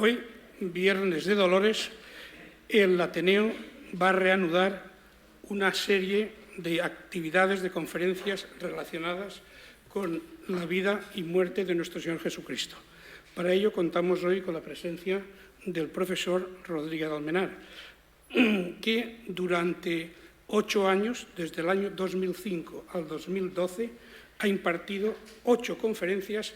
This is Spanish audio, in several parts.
Hoy, Viernes de Dolores, el Ateneo va a reanudar una serie de actividades, de conferencias relacionadas con la vida y muerte de nuestro Señor Jesucristo. Para ello contamos hoy con la presencia del profesor Rodríguez de Almenar, que durante 8 años, desde el año 2005 al 2012, ha impartido 8 conferencias,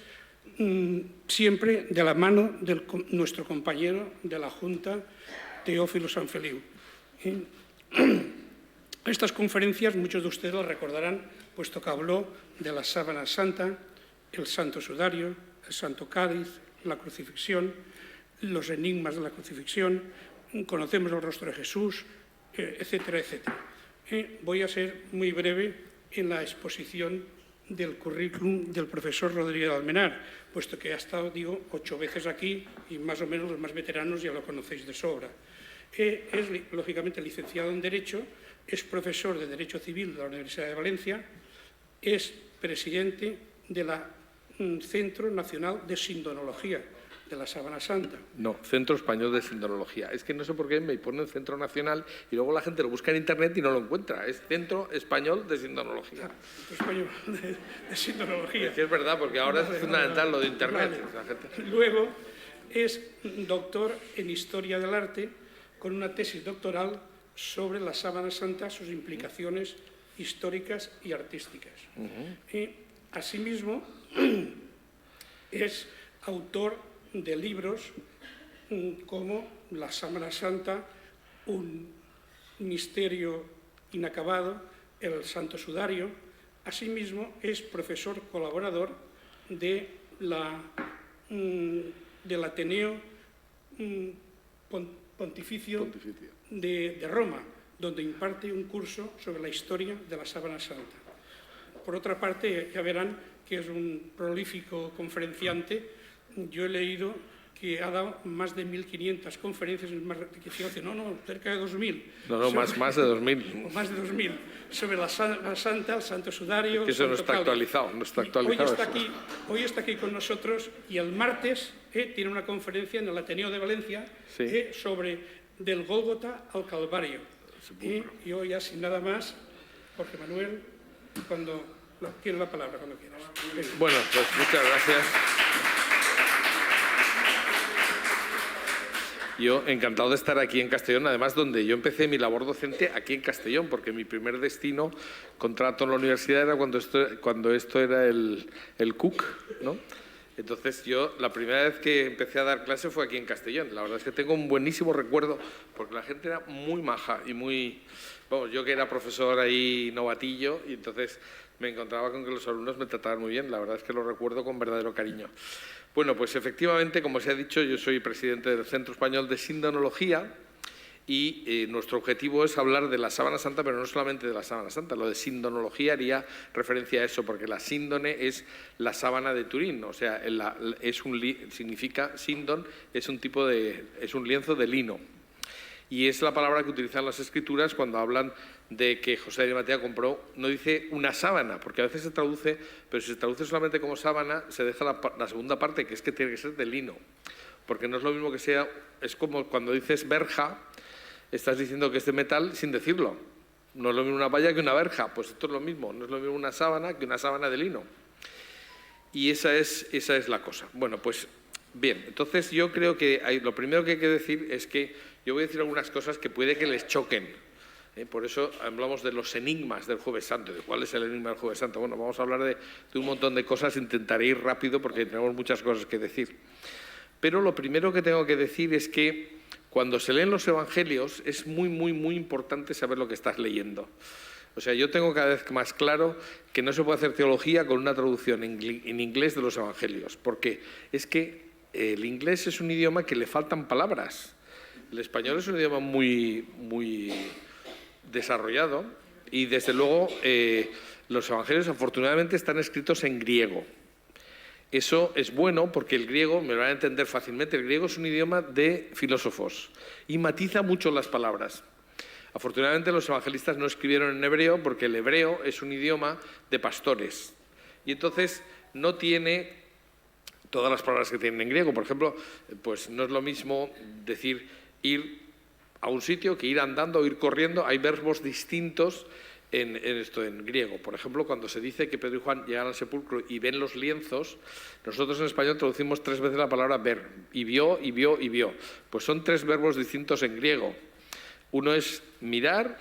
siempre de la mano de nuestro compañero de la Junta, Teófilo Sanfeliu. Estas conferencias, muchos de ustedes las recordarán, puesto que habló de la sábana santa, el santo sudario, el santo cáliz, la crucifixión, los enigmas de la crucifixión, conocemos el rostro de Jesús, etcétera, etcétera. Voy a ser muy breve en la exposición del currículum del profesor Rodríguez de Almenar, puesto que ha estado, 8 veces aquí y más o menos los más veteranos ya lo conocéis de sobra. Es, lógicamente, licenciado en Derecho, es profesor de Derecho Civil de la Universidad de Valencia, es presidente del Centro Nacional de Sindonología de la Sábana Santa. No, Centro Español de Sindonología. Es que no sé por qué me ponen Centro Nacional y luego la gente lo busca en Internet y no lo encuentra. Es Centro Español de Sindonología. Centro Español de Sindonología. Es que es verdad, porque ahora es fundamental lo de Internet. Vale. La gente... Luego es doctor en Historia del Arte con una tesis doctoral sobre la Sábana Santa, sus implicaciones históricas y artísticas. Y, asimismo, es autor de libros como La Sábana Santa, un misterio inacabado, el Santo Sudario. Asimismo, es profesor colaborador del Ateneo Pontificio de Roma, donde imparte un curso sobre la historia de la Sábana Santa. Por otra parte, ya verán que es un prolífico conferenciante. Yo he leído que ha dado más de 1.500 conferencias, cerca de 2.000. No, más de 2.000. Más de 2.000, sobre la Santa, el Santo Sudario. Es que eso no está actualizado. Hoy está aquí con nosotros y el martes tiene una conferencia en el Ateneo de Valencia sobre del Gólgota al Calvario. Y hoy, ya sin nada más, Jorge Manuel, tiene la palabra cuando quieras. Bueno, pues muchas gracias. Yo encantado de estar aquí en Castellón, además donde yo empecé mi labor docente aquí en Castellón, porque mi primer destino, contrato en la universidad, era cuando esto era el CUC, ¿no? Entonces yo, la primera vez que empecé a dar clase fue aquí en Castellón. La verdad es que tengo un buenísimo recuerdo, porque la gente era muy maja y muy... Vamos, yo que era profesor ahí novatillo, y entonces me encontraba con que los alumnos me trataban muy bien. La verdad es que lo recuerdo con verdadero cariño. Bueno, pues efectivamente, como se ha dicho, yo soy presidente del Centro Español de Sindonología y nuestro objetivo es hablar de la Sábana Santa, pero no solamente de la Sábana Santa. Lo de sindonología haría referencia a eso, porque la síndone es la sábana de Turín, o sea, significa síndon, es un lienzo de lino. Y es la palabra que utilizan las Escrituras cuando hablan de que José de Arimatea compró, no dice una sábana, porque a veces se traduce, pero si se traduce solamente como sábana, se deja la segunda parte, que es que tiene que ser de lino. Porque no es lo mismo que sea, es como cuando dices verja, estás diciendo que es de metal sin decirlo. No es lo mismo una valla que una verja, pues esto es lo mismo, no es lo mismo una sábana que una sábana de lino. Y esa es la cosa. Bueno, pues bien, entonces yo creo que lo primero que hay que decir es que yo voy a decir algunas cosas que puede que les choquen. Por eso hablamos de los enigmas del Jueves Santo. ¿De cuál es el enigma del Jueves Santo? Bueno, vamos a hablar de un montón de cosas, intentaré ir rápido porque tenemos muchas cosas que decir. Pero lo primero que tengo que decir es que cuando se leen los Evangelios es muy, muy, muy importante saber lo que estás leyendo. O sea, yo tengo cada vez más claro que no se puede hacer teología con una traducción en inglés de los Evangelios, porque es que el inglés es un idioma que le faltan palabras. El español es un idioma muy, muy desarrollado y, desde luego, los Evangelios afortunadamente están escritos en griego. Eso es bueno porque el griego, me lo van a entender fácilmente, el griego es un idioma de filósofos y matiza mucho las palabras. Afortunadamente los evangelistas no escribieron en hebreo porque el hebreo es un idioma de pastores y entonces no tiene todas las palabras que tienen en griego. Por ejemplo, pues no es lo mismo decir ir a un sitio que ir andando o ir corriendo. Hay verbos distintos en griego. Por ejemplo, cuando se dice que Pedro y Juan llegan al sepulcro y ven los lienzos, nosotros en español traducimos 3 veces la palabra ver, y vio, y vio, y vio. Pues son 3 verbos distintos en griego. Uno es mirar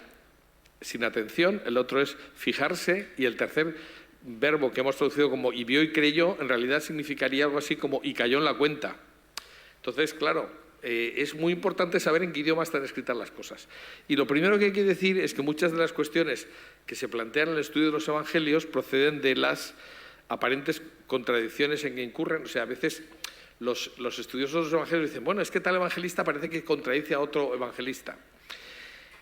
sin atención, el otro es fijarse, y el tercer verbo que hemos traducido como y vio y creyó, en realidad significaría algo así como y cayó en la cuenta. Entonces, claro, es muy importante saber en qué idioma están escritas las cosas. Y lo primero que hay que decir es que muchas de las cuestiones que se plantean en el estudio de los evangelios proceden de las aparentes contradicciones en que incurren. O sea, a veces los estudiosos de los evangelios dicen, bueno, es que tal evangelista parece que contradice a otro evangelista.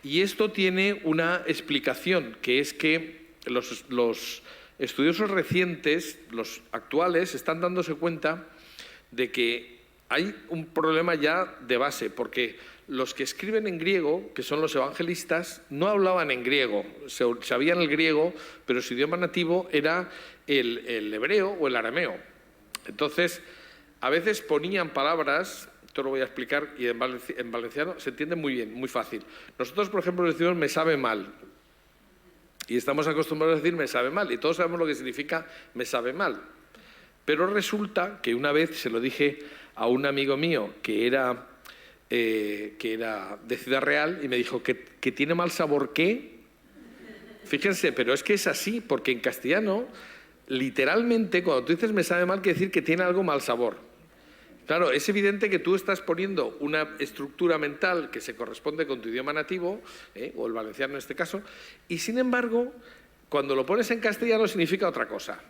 Y esto tiene una explicación, que es que los estudiosos recientes, los actuales, están dándose cuenta de que hay un problema ya de base, porque los que escriben en griego, que son los evangelistas, no hablaban en griego, sabían el griego, pero su idioma nativo era el hebreo o el arameo. Entonces, a veces ponían palabras, esto lo voy a explicar, y en valenciano se entiende muy bien, muy fácil. Nosotros, por ejemplo, decimos me sabe mal, y estamos acostumbrados a decir me sabe mal, y todos sabemos lo que significa me sabe mal. Pero resulta que una vez se lo dije a un amigo mío que era de Ciudad Real y me dijo que tiene mal sabor ¿qué? Fíjense, pero es que es así, porque en castellano, literalmente, cuando tú dices me sabe mal, quiere decir que tiene algo mal sabor. Claro, es evidente que tú estás poniendo una estructura mental que se corresponde con tu idioma nativo, o el valenciano en este caso, y sin embargo, cuando lo pones en castellano significa otra cosa.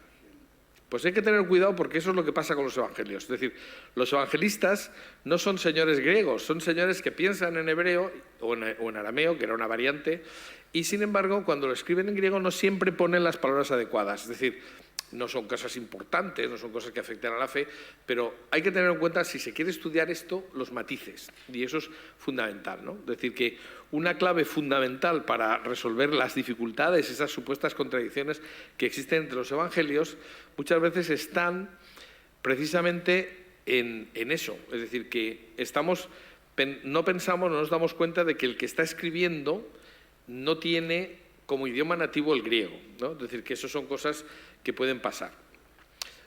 Pues hay que tener cuidado porque eso es lo que pasa con los evangelios. Es decir, los evangelistas no son señores griegos, son señores que piensan en hebreo o en arameo, que era una variante, y sin embargo, cuando lo escriben en griego no siempre ponen las palabras adecuadas. Es decir, no son cosas importantes, no son cosas que afecten a la fe, pero hay que tener en cuenta, si se quiere estudiar esto, los matices, y eso es fundamental, ¿no? Es decir, que una clave fundamental para resolver las dificultades, esas supuestas contradicciones que existen entre los evangelios, muchas veces están precisamente en eso. Es decir, que no nos damos cuenta de que el que está escribiendo no tiene como idioma nativo el griego, ¿no? Es decir, que eso son cosas que pueden pasar.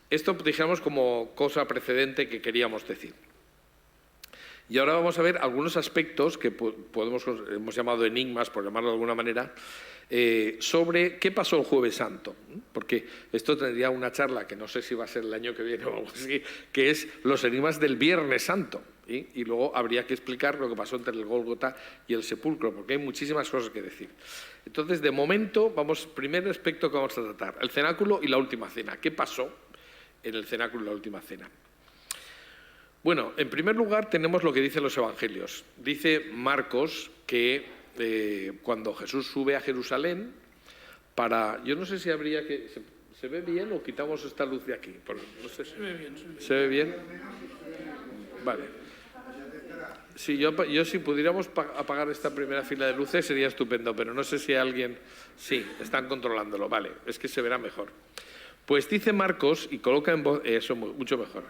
Esto dijéramos como cosa precedente que queríamos decir. Y ahora vamos a ver algunos aspectos que hemos llamado enigmas, por llamarlo de alguna manera, sobre qué pasó el Jueves Santo. Porque esto tendría una charla, que no sé si va a ser el año que viene o algo así, que es los enigmas del Viernes Santo. Y luego habría que explicar lo que pasó entre el Gólgota y el sepulcro, porque hay muchísimas cosas que decir. Entonces, de momento, primer aspecto que vamos a tratar, el cenáculo y la última cena. ¿Qué pasó en el cenáculo y la última cena? Bueno, en primer lugar tenemos lo que dicen los evangelios. Dice Marcos que cuando Jesús sube a Jerusalén yo no sé si habría que... ¿Se ve bien o quitamos esta luz de aquí? No sé. Se ve bien. ¿Se ve bien? Vale. Sí, yo si pudiéramos apagar esta primera fila de luces sería estupendo, pero no sé si alguien... Sí, están controlándolo, vale, es que se verá mejor. Pues dice Marcos, y coloca eso mucho mejor,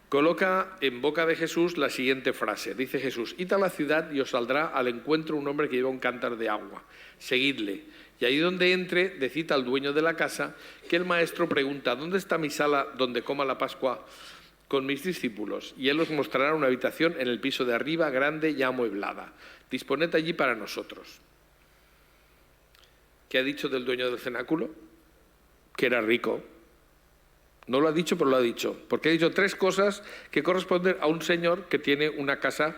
coloca en boca de Jesús la siguiente frase. Dice Jesús, id a la ciudad y os saldrá al encuentro un hombre que lleva un cántaro de agua. Seguidle. Y ahí donde entre, decid al dueño de la casa que el maestro pregunta, ¿dónde está mi sala donde coma la Pascua con mis discípulos? Y él os mostrará una habitación en el piso de arriba, grande, ya amueblada. Disponed allí para nosotros. ¿Qué ha dicho del dueño del cenáculo? Que era rico. No lo ha dicho, pero lo ha dicho. Porque ha dicho 3 cosas que corresponden a un señor que tiene una casa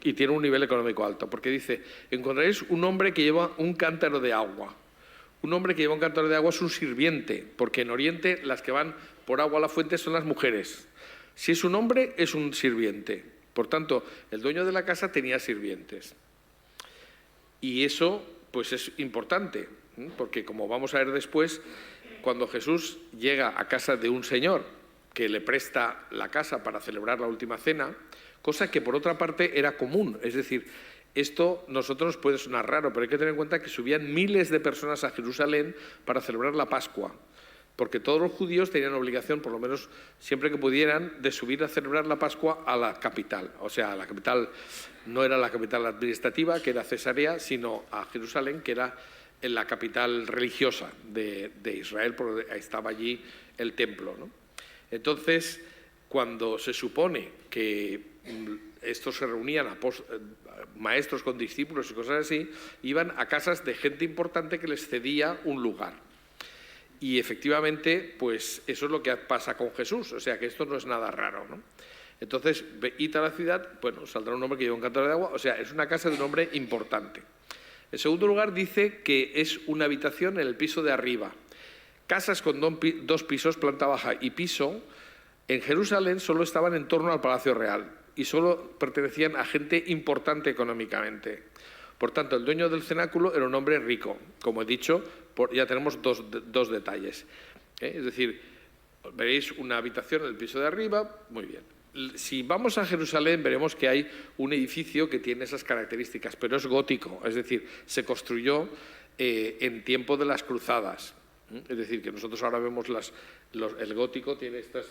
y tiene un nivel económico alto. Porque dice, encontraréis un hombre que lleva un cántaro de agua. Un hombre que lleva un cántaro de agua es un sirviente, porque en Oriente las que van por agua a la fuente son las mujeres. Si es un hombre, es un sirviente. Por tanto, el dueño de la casa tenía sirvientes. Y eso, pues es importante, porque como vamos a ver después, cuando Jesús llega a casa de un señor que le presta la casa para celebrar la última cena, cosa que por otra parte era común, es decir, esto a nosotros nos puede sonar raro, pero hay que tener en cuenta que subían miles de personas a Jerusalén para celebrar la Pascua. porque todos los judíos tenían obligación, por lo menos siempre que pudieran, de subir a celebrar la Pascua a la capital. O sea, la capital no era la capital administrativa, que era Cesarea, sino a Jerusalén, que era en la capital religiosa de Israel, porque estaba allí el templo, ¿no? Entonces, cuando se supone que estos se reunían, maestros con discípulos y cosas así, iban a casas de gente importante que les cedía un lugar. Y efectivamente, pues eso es lo que pasa con Jesús, o sea que esto no es nada raro, ¿no? Entonces, id a la ciudad, bueno, saldrá un hombre que lleva un cántaro de agua, o sea, es una casa de un hombre importante. En segundo lugar, dice que es una habitación en el piso de arriba. Casas con dos pisos, planta baja y piso, en Jerusalén solo estaban en torno al Palacio Real y solo pertenecían a gente importante económicamente. Por tanto, el dueño del cenáculo era un hombre rico. Como he dicho, ya tenemos dos detalles. Es decir, veréis una habitación en el piso de arriba, muy bien. Si vamos a Jerusalén, veremos que hay un edificio que tiene esas características, pero es gótico, es decir, se construyó en tiempo de las cruzadas. Es decir, que nosotros ahora vemos el gótico tiene estas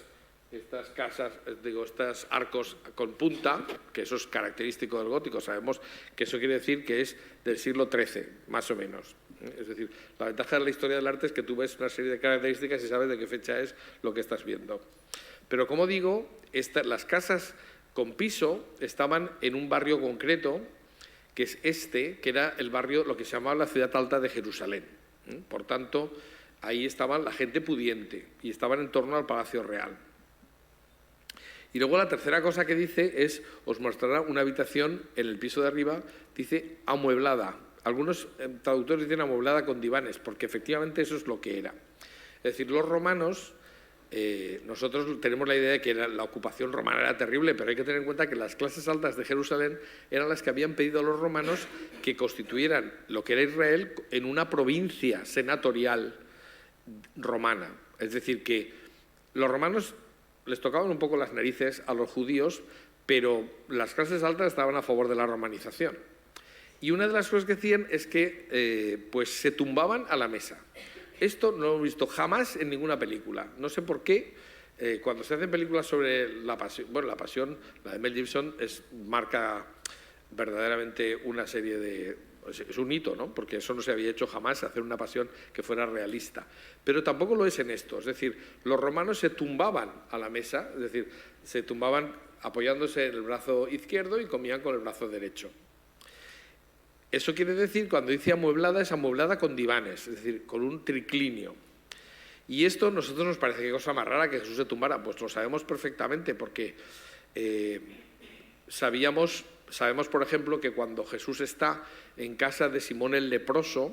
casas, estos arcos con punta, que eso es característico del gótico. Sabemos que eso quiere decir que es del siglo XIII, más o menos. Es decir, la ventaja de la historia del arte es que tú ves una serie de características y sabes de qué fecha es lo que estás viendo. Pero como digo, las casas con piso estaban en un barrio concreto, que es que era el barrio, lo que se llamaba la ciudad alta de Jerusalén. Por tanto, ahí estaba la gente pudiente y estaban en torno al Palacio Real. Y luego la tercera cosa que dice es, os mostrará una habitación en el piso de arriba, dice amueblada. Algunos traductores dicen amueblada con divanes, porque efectivamente eso es lo que era. Es decir, los romanos, nosotros tenemos la idea de que la ocupación romana era terrible, pero hay que tener en cuenta que las clases altas de Jerusalén eran las que habían pedido a los romanos que constituyeran lo que era Israel en una provincia senatorial romana. Es decir, que los romanos les tocaban un poco las narices a los judíos, pero las clases altas estaban a favor de la romanización. Y una de las cosas que hacían es que pues se tumbaban a la mesa. Esto no lo he visto jamás en ninguna película. No sé por qué. Cuando se hacen películas sobre la pasión, bueno, la pasión, la de Mel Gibson, marca verdaderamente una serie de... Es un hito, ¿no? Porque eso no se había hecho jamás, hacer una pasión que fuera realista. Pero tampoco lo es en esto. Es decir, los romanos se tumbaban a la mesa, es decir, se tumbaban apoyándose en el brazo izquierdo y comían con el brazo derecho. Eso quiere decir, cuando dice amueblada, es amueblada con divanes, es decir, con un triclinio. Y esto a nosotros nos parece que cosa más rara que Jesús se tumbara. Pues lo sabemos perfectamente porque sabemos, por ejemplo, que cuando Jesús está en casa de Simón el leproso,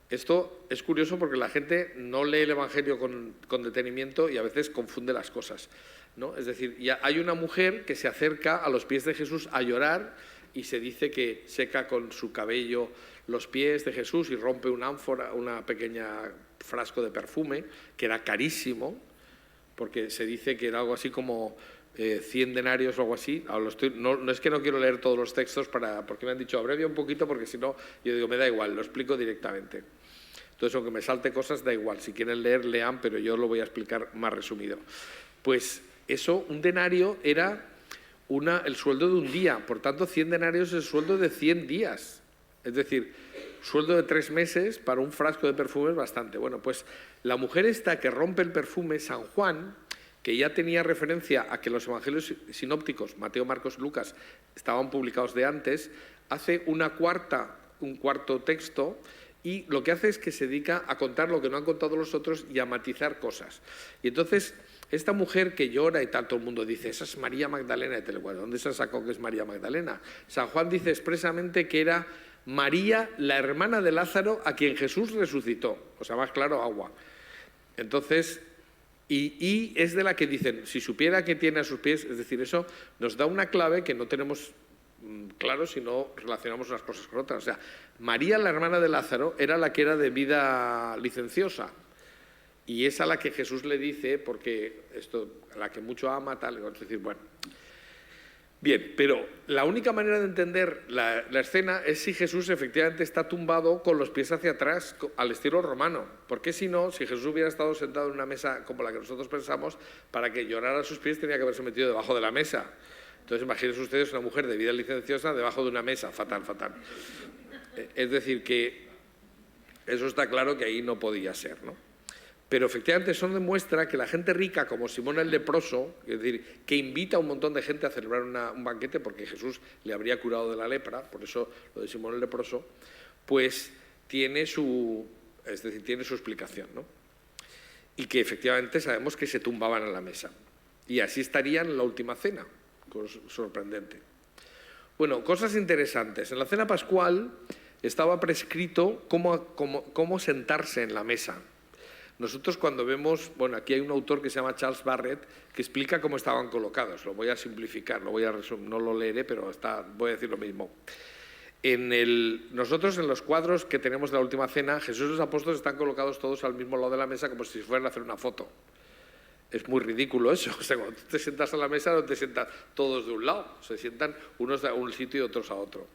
esto es curioso porque la gente no lee el Evangelio con detenimiento y a veces confunde las cosas, ¿no? Es decir, ya hay una mujer que se acerca a los pies de Jesús a llorar y se dice que seca con su cabello los pies de Jesús y rompe una ánfora, una pequeña frasco de perfume, que era carísimo, porque se dice que era algo así como 100 denarios o algo así. No es que no quiero leer todos los textos porque me han dicho abrevia un poquito, porque si no, yo digo, me da igual, lo explico directamente. Entonces, aunque me salte cosas, da igual. Si quieren leer, lean, pero yo lo voy a explicar más resumido. Pues eso, un denario era el sueldo de un día. Por tanto, 100 denarios es el sueldo de 100 días. Es decir, sueldo de 3 meses para un frasco de perfume es bastante. Bueno, pues la mujer esta que rompe el perfume, San Juan, que ya tenía referencia a que los evangelios sinópticos, Mateo, Marcos y Lucas, estaban publicados de antes, hace un cuarto texto, y lo que hace es que se dedica a contar lo que no han contado los otros y a matizar cosas. Y entonces, esta mujer que llora y tal, todo el mundo dice, esa es María Magdalena. Y bueno, ¿dónde se sacó que es María Magdalena? San Juan dice expresamente que era María, la hermana de Lázaro, a quien Jesús resucitó. O sea, más claro, agua. Entonces, y es de la que dicen, si supiera que tiene a sus pies, es decir, eso nos da una clave que no tenemos claro si no relacionamos unas cosas con otras. O sea, María, la hermana de Lázaro, era la que era de vida licenciosa. Y es a la que Jesús le dice, porque esto, a la que mucho ama, tal, es decir, bueno. Bien, pero la única manera de entender la escena es si Jesús efectivamente está tumbado con los pies hacia atrás, al estilo romano. Porque si no, si Jesús hubiera estado sentado en una mesa como la que nosotros pensamos, para que llorara a sus pies tenía que haberse metido debajo de la mesa. Entonces imagínense ustedes una mujer de vida licenciosa debajo de una mesa, fatal, fatal. Es decir, que eso está claro que ahí no podía ser, ¿no? Pero efectivamente eso demuestra que la gente rica, como Simón el leproso, es decir, que invita a un montón de gente a celebrar un banquete porque Jesús le habría curado de la lepra, por eso lo de Simón el leproso, pues tiene su explicación, ¿no? Y que efectivamente sabemos que se tumbaban a la mesa. Y así estarían en la última cena, sorprendente. Bueno, cosas interesantes. En la cena pascual estaba prescrito cómo sentarse en la mesa. Nosotros cuando vemos, bueno, aquí hay un autor que se llama Charles Barrett que explica cómo estaban colocados. Lo voy a simplificar, no lo leeré, pero voy a decir lo mismo. Nosotros en los cuadros que tenemos de la última cena, Jesús y los apóstoles están colocados todos al mismo lado de la mesa como si fueran a hacer una foto. Es muy ridículo eso. O sea, cuando tú te sientas a la mesa no te sientas todos de un lado, se sientan unos a un sitio y otros a otro.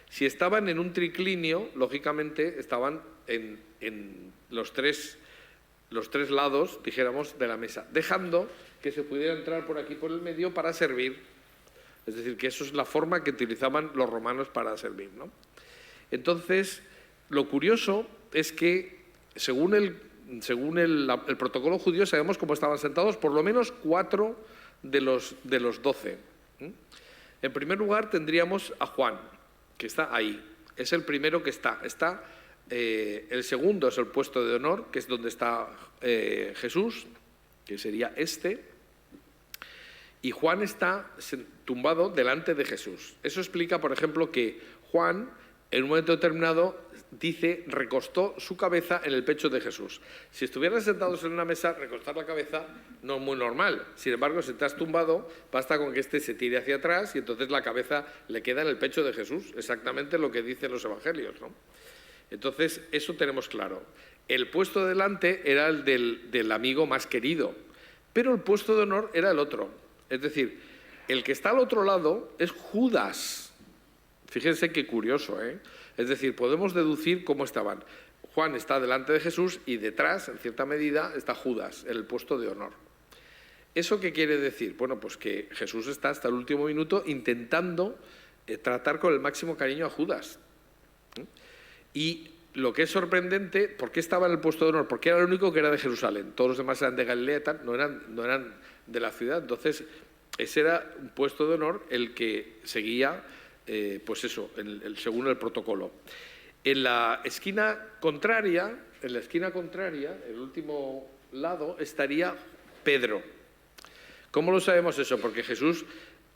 Si estaban en un triclinio, lógicamente estaban en los tres lados, dijéramos, de la mesa, dejando que se pudiera entrar por aquí por el medio para servir. Es decir, que eso es la forma que utilizaban los romanos para servir, ¿no? Entonces, lo curioso es que, según el protocolo judío, sabemos cómo estaban sentados por lo menos 4 de los 12. En primer lugar, tendríamos a Juan, que está ahí. Es el primero que está. El segundo es el puesto de honor, que es donde está Jesús, que sería este, y Juan está tumbado delante de Jesús. Eso explica, por ejemplo, que Juan, en un momento determinado, recostó su cabeza en el pecho de Jesús. Si estuvieran sentados en una mesa, recostar la cabeza no es muy normal. Sin embargo, si estás tumbado, basta con que éste se tire hacia atrás y entonces la cabeza le queda en el pecho de Jesús. Exactamente lo que dicen los evangelios, ¿no? Entonces, eso tenemos claro. El puesto de delante era el del amigo más querido, pero el puesto de honor era el otro. Es decir, el que está al otro lado es Judas. Fíjense qué curioso, ¿eh? Es decir, podemos deducir cómo estaban. Juan está delante de Jesús y detrás, en cierta medida, está Judas, en el puesto de honor. ¿Eso qué quiere decir? Bueno, pues que Jesús está hasta el último minuto intentando tratar con el máximo cariño a Judas. Y lo que es sorprendente, ¿por qué estaba en el puesto de honor? Porque era el único que era de Jerusalén. Todos los demás eran de Galilea, no eran de la ciudad. Entonces, ese era un puesto de honor el que seguía, pues eso, según el protocolo. En la esquina contraria, el último lado, estaría Pedro. ¿Cómo lo sabemos eso? Porque Jesús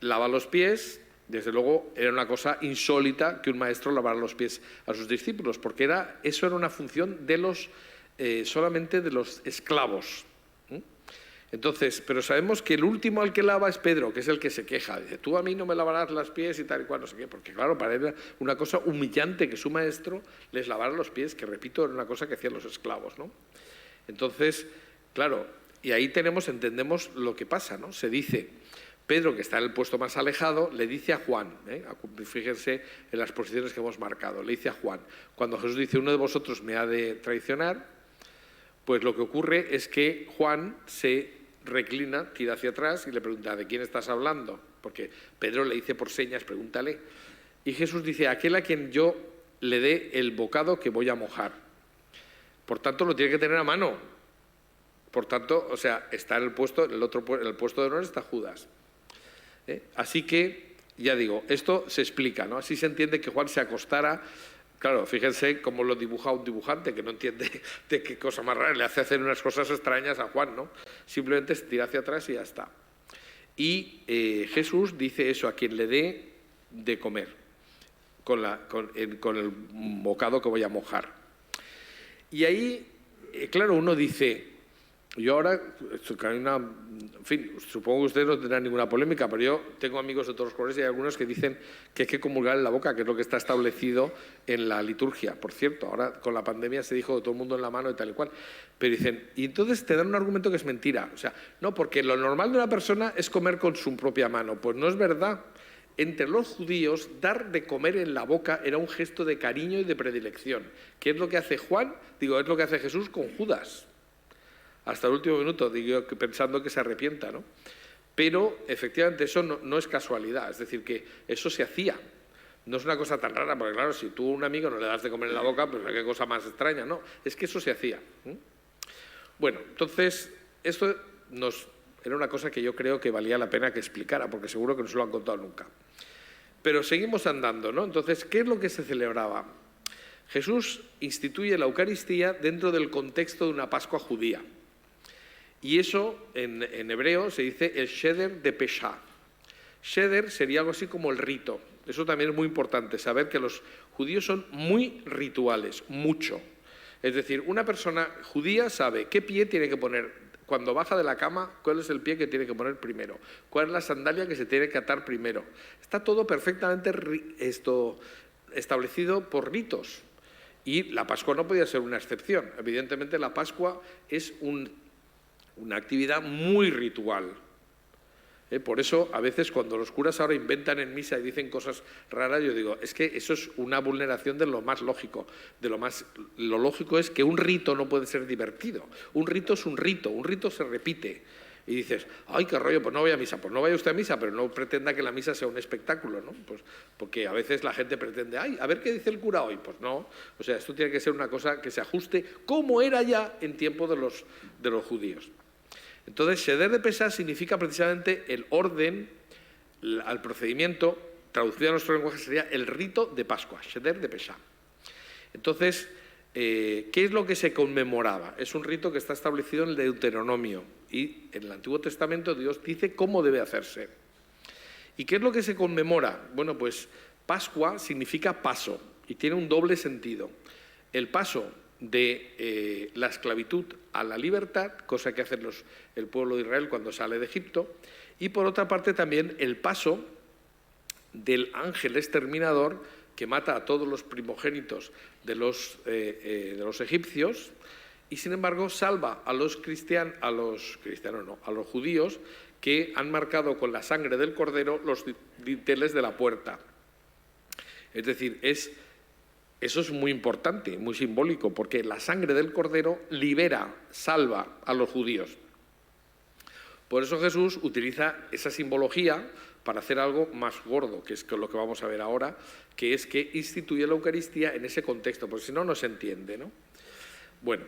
lava los pies. Desde luego era una cosa insólita que un maestro lavara los pies a sus discípulos, porque eso era una función de solamente de los esclavos. Entonces, pero sabemos que el último al que lava es Pedro, que es el que se queja. Dice, tú a mí no me lavarás los pies y tal y cual, no sé qué. Porque claro, para él era una cosa humillante que su maestro les lavara los pies, que repito, era una cosa que hacían los esclavos, ¿no? Entonces, claro, y ahí entendemos lo que pasa, ¿no? Se dice, Pedro, que está en el puesto más alejado, le dice a Juan, fíjense en las posiciones que hemos marcado, le dice a Juan, cuando Jesús dice, uno de vosotros me ha de traicionar, pues lo que ocurre es que Juan se reclina, tira hacia atrás y le pregunta, ¿de quién estás hablando? Porque Pedro le dice por señas, pregúntale. Y Jesús dice, aquel a quien yo le dé el bocado que voy a mojar. Por tanto, lo tiene que tener a mano. Por tanto, o sea, está en el puesto de honor está Judas. Así que, ya digo, esto se explica, ¿no? Así se entiende que Juan se acostara. Claro, fíjense cómo lo dibuja un dibujante que no entiende de qué cosa más rara, le hace hacer unas cosas extrañas a Juan, ¿no? Simplemente se tira hacia atrás y ya está. Y Jesús dice eso, a quien le dé de comer, con el bocado que voy a mojar. Y ahí, claro, uno dice, Yo ahora, en fin, supongo que ustedes no tendrán ninguna polémica, pero yo tengo amigos de todos los colores y hay algunos que dicen que hay que comulgar en la boca, que es lo que está establecido en la liturgia. Por cierto, ahora con la pandemia se dijo todo el mundo en la mano y tal y cual. Pero dicen, y entonces te dan un argumento que es mentira. O sea, no, porque lo normal de una persona es comer con su propia mano. Pues no es verdad. Entre los judíos, dar de comer en la boca era un gesto de cariño y de predilección. ¿Qué es lo que hace Juan? Digo, es lo que hace Jesús con Judas. Hasta el último minuto, digo, pensando que se arrepienta, ¿no? Pero, efectivamente, eso no es casualidad, es decir, que eso se hacía. No es una cosa tan rara, porque claro, si tú a un amigo no le das de comer en la boca, pues qué cosa más extraña, no, es que eso se hacía. Bueno, entonces, esto era una cosa que yo creo que valía la pena que explicara, porque seguro que no se lo han contado nunca. Pero seguimos andando, ¿no? Entonces, ¿qué es lo que se celebraba? Jesús instituye la Eucaristía dentro del contexto de una Pascua judía. Y eso, en hebreo, se dice el Seder de Pesha. Seder sería algo así como el rito. Eso también es muy importante, saber que los judíos son muy rituales, mucho. Es decir, una persona judía sabe qué pie tiene que poner cuando baja de la cama, cuál es el pie que tiene que poner primero, cuál es la sandalia que se tiene que atar primero. Está todo perfectamente establecido por ritos. Y la Pascua no podía ser una excepción. Evidentemente, la Pascua es una actividad muy ritual. Por eso, a veces, cuando los curas ahora inventan en misa y dicen cosas raras, yo digo, es que eso es una vulneración de lo más lógico. Lo lógico es que un rito no puede ser divertido. Un rito es un rito se repite. Y dices, ¡ay, qué rollo! Pues no voy a misa. Pues no vaya usted a misa, pero no pretenda que la misa sea un espectáculo, ¿no? Pues porque a veces la gente pretende, ¡ay, a ver qué dice el cura hoy! Pues no. O sea, esto tiene que ser una cosa que se ajuste como era ya en tiempo de los judíos. Entonces, Seder de Pesá significa precisamente el orden al procedimiento, traducido a nuestro lenguaje sería el rito de Pascua, Seder de Pesá. Entonces, ¿qué es lo que se conmemoraba? Es un rito que está establecido en el Deuteronomio y en el Antiguo Testamento Dios dice cómo debe hacerse. ¿Y qué es lo que se conmemora? Bueno, pues Pascua significa paso y tiene un doble sentido. El paso de la esclavitud a la libertad, cosa que hace el pueblo de Israel cuando sale de Egipto, y por otra parte también el paso del ángel exterminador que mata a todos los primogénitos de los egipcios y sin embargo salva a los judíos que han marcado con la sangre del cordero los dinteles de la puerta. Es decir, eso es muy importante, muy simbólico, porque la sangre del cordero salva a los judíos. Por eso Jesús utiliza esa simbología para hacer algo más gordo, que es lo que vamos a ver ahora, que es que instituye la Eucaristía en ese contexto, porque si no, no se entiende, ¿no? Bueno,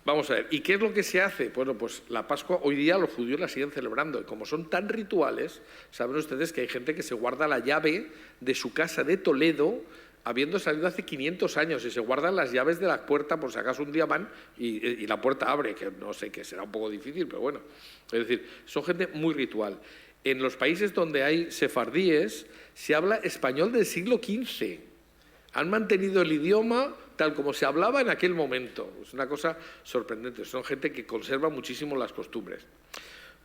vamos a ver. ¿Y qué es lo que se hace? Bueno, pues la Pascua hoy día los judíos la siguen celebrando, y como son tan rituales, saben ustedes que hay gente que se guarda la llave de su casa de Toledo, habiendo salido hace 500 años, y se guardan las llaves de la puerta por si acaso un día van y la puerta abre, que no sé, que será un poco difícil, pero bueno. Es decir, son gente muy ritual. En los países donde hay sefardíes se habla español del siglo XV. Han mantenido el idioma tal como se hablaba en aquel momento. Es una cosa sorprendente. Son gente que conserva muchísimo las costumbres.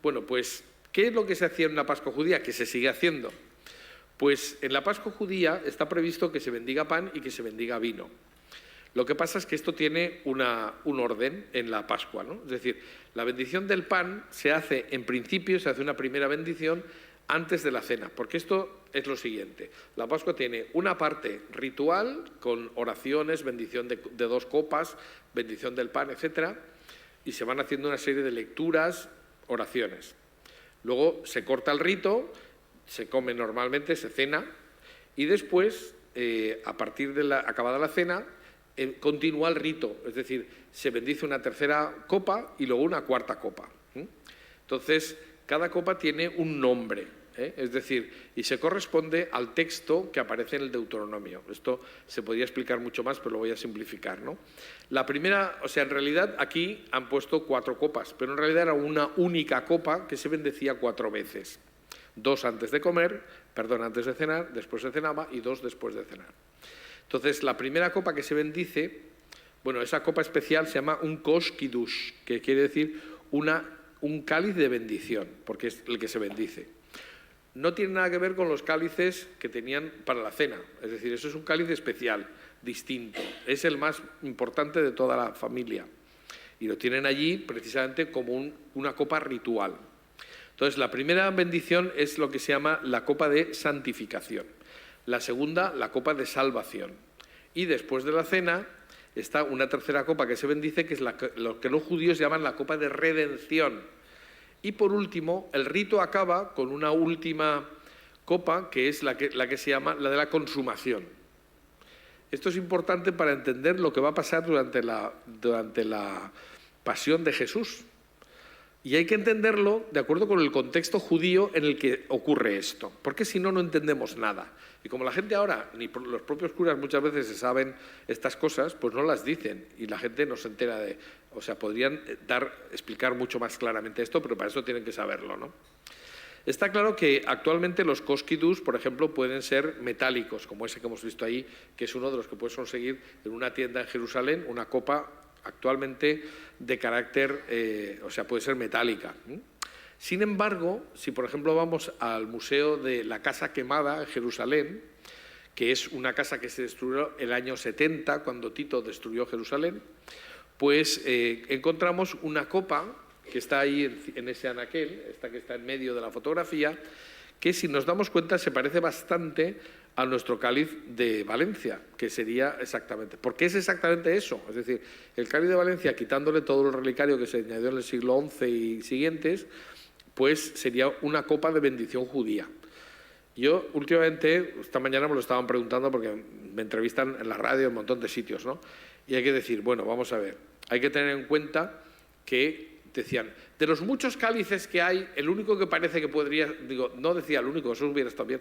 Bueno, pues, ¿qué es lo que se hacía en una Pascua judía? Que se sigue haciendo. Pues en la Pascua judía está previsto que se bendiga pan y que se bendiga vino. Lo que pasa es que esto tiene un orden en la Pascua, ¿no? Es decir, la bendición del pan se hace, en principio, se hace una primera bendición antes de la cena, porque esto es lo siguiente. La Pascua tiene una parte ritual, con oraciones, bendición de 2 copas, bendición del pan, etc. Y se van haciendo una serie de lecturas, oraciones. Luego se corta el rito, se come normalmente, se cena, y después, a partir de acabada la cena, continúa el rito, es decir, se bendice una tercera copa y luego una cuarta copa. Entonces, cada copa tiene un nombre, es decir, y se corresponde al texto que aparece en el Deuteronomio. Esto se podría explicar mucho más, pero lo voy a simplificar, ¿no? La primera, o sea, en realidad aquí han puesto 4 copas, pero en realidad era una única copa que se bendecía 4 veces. 2 antes de cenar, después se cenaba, y 2 después de cenar. Entonces, la primera copa que se bendice, Bueno, esa copa especial se llama un kos kiddush, que quiere decir un cáliz de bendición, porque es el que se bendice. No tiene nada que ver con los cálices que tenían para la cena, es decir, eso es un cáliz especial, distinto, es el más importante de toda la familia y lo tienen allí precisamente como una copa ritual. Entonces, la primera bendición es lo que se llama la copa de santificación, la segunda, la copa de salvación, y después de la cena está una tercera copa que se bendice, que es lo que los judíos llaman la copa de redención. Y por último, el rito acaba con una última copa, que es la que se llama la de la consumación. Esto es importante para entender lo que va a pasar durante la pasión de Jesús. Y hay que entenderlo de acuerdo con el contexto judío en el que ocurre esto, porque si no, no entendemos nada. Y como la gente ahora, ni los propios curas muchas veces se saben estas cosas, pues no las dicen y la gente no se entera de... O sea, podrían explicar mucho más claramente esto, pero para eso tienen que saberlo, ¿no? Está claro que actualmente los kos kiddush, por ejemplo, pueden ser metálicos, como ese que hemos visto ahí, que es uno de los que puedes conseguir en una tienda en Jerusalén, una copa actualmente de carácter, o sea, puede ser metálica. Sin embargo, si por ejemplo vamos al Museo de la Casa Quemada en Jerusalén, que es una casa que se destruyó el año 70, cuando Tito destruyó Jerusalén, pues encontramos una copa que está ahí en ese anaquel, esta que está en medio de la fotografía, que si nos damos cuenta se parece bastante a nuestro cáliz de Valencia, que sería exactamente... Porque es exactamente eso, es decir, el cáliz de Valencia, quitándole todo el relicario que se añadió en el siglo XI y siguientes, pues sería una copa de bendición judía. Yo últimamente, esta mañana me lo estaban preguntando porque me entrevistan en la radio en un montón de sitios, ¿no? Y hay que decir, bueno, vamos a ver, hay que tener en cuenta que decían, de los muchos cálices que hay, el único que parece que podría, digo, no decía el único, eso hubiera estado bien,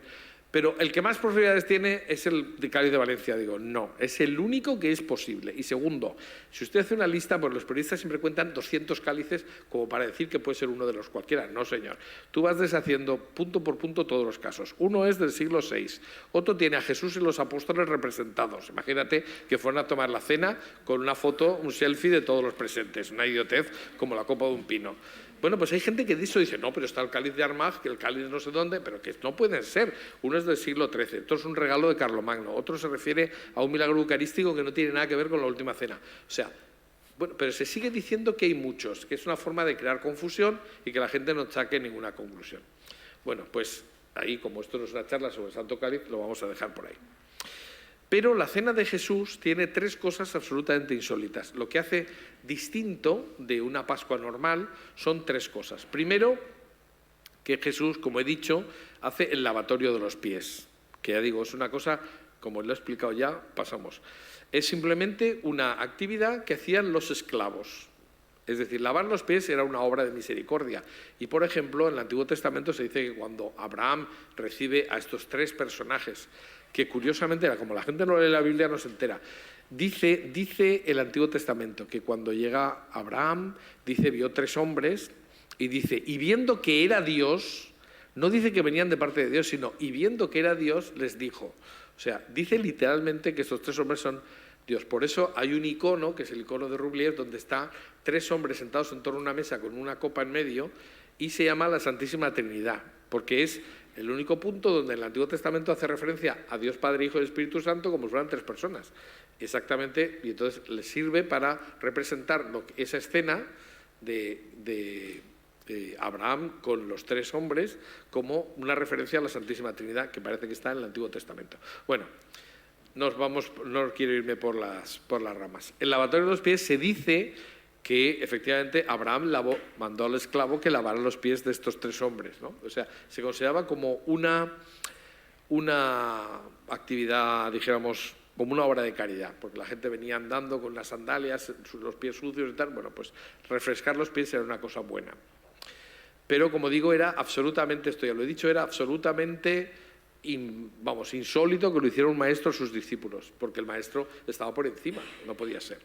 pero el que más posibilidades tiene es el de cáliz de Valencia. Digo, no, es el único que es posible. Y segundo, si usted hace una lista, pues los periodistas siempre cuentan 200 cálices como para decir que puede ser uno de los cualquiera. No, señor. Tú vas deshaciendo punto por punto todos los casos. Uno es del siglo VI, otro tiene a Jesús y los apóstoles representados. Imagínate que fueran a tomar la cena con una foto, un selfie de todos los presentes, una idiotez como la copa de un pino. Bueno, pues hay gente que de eso dice, no, pero está el cáliz de Armagh, que el cáliz no sé dónde, pero que no pueden ser. Uno es del siglo XIII, otro es un regalo de Carlomagno, otro se refiere a un milagro eucarístico que no tiene nada que ver con la última cena. O sea, bueno, pero se sigue diciendo que hay muchos, que es una forma de crear confusión y que la gente no saque ninguna conclusión. Bueno, pues ahí, como esto no es una charla sobre el Santo Cáliz, lo vamos a dejar por ahí. Pero la cena de Jesús tiene tres cosas absolutamente insólitas. Lo que hace distinto de una Pascua normal son tres cosas. Primero, que Jesús, como he dicho, hace el lavatorio de los pies, que ya digo, es una cosa, como lo he explicado ya, pasamos. Es simplemente una actividad que hacían los esclavos. Es decir, lavar los pies era una obra de misericordia. Y, por ejemplo, en el Antiguo Testamento se dice que cuando Abraham recibe a estos tres personajes, que curiosamente, como la gente no lee la Biblia, no se entera, dice el Antiguo Testamento que cuando llega Abraham, vio tres hombres y dice, y viendo que era Dios, no dice que venían de parte de Dios, sino, y viendo que era Dios, les dijo. O sea, dice literalmente que estos tres hombres son Dios. Por eso hay un icono, que es el icono de Rublier, donde está tres hombres sentados en torno a una mesa con una copa en medio y se llama la Santísima Trinidad, porque es el único punto donde el Antiguo Testamento hace referencia a Dios Padre, Hijo y Espíritu Santo como si fueran tres personas. Exactamente, y entonces les sirve para representar esa escena de Abraham con los tres hombres como una referencia a la Santísima Trinidad, que parece que está en el Antiguo Testamento. Bueno, no quiero irme por las ramas. El lavatorio de los pies se dice que efectivamente Abraham mandó al esclavo que lavara los pies de estos tres hombres, ¿no? O sea, se consideraba como una actividad, dijéramos, como una obra de caridad, porque la gente venía andando con las sandalias, los pies sucios y tal. Bueno, pues refrescar los pies era una cosa buena. Pero, como digo, era absolutamente, esto ya lo he dicho, era absolutamente insólito que lo hiciera un maestro a sus discípulos, porque el maestro estaba por encima, no podía ser.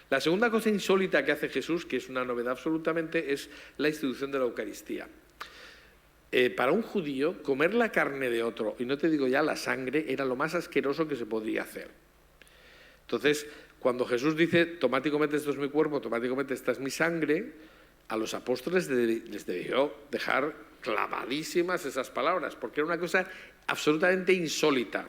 La segunda cosa insólita que hace Jesús, que es una novedad absolutamente, es la institución de la Eucaristía. Para un judío, comer la carne de otro, y no te digo ya la sangre, era lo más asqueroso que se podría hacer. Entonces, Cuando Jesús dice, tomad y comed, esto es mi cuerpo, tomad y comed, esta es mi sangre, a los apóstoles les debió dejar clavadísimas esas palabras, porque era una cosa absolutamente insólita.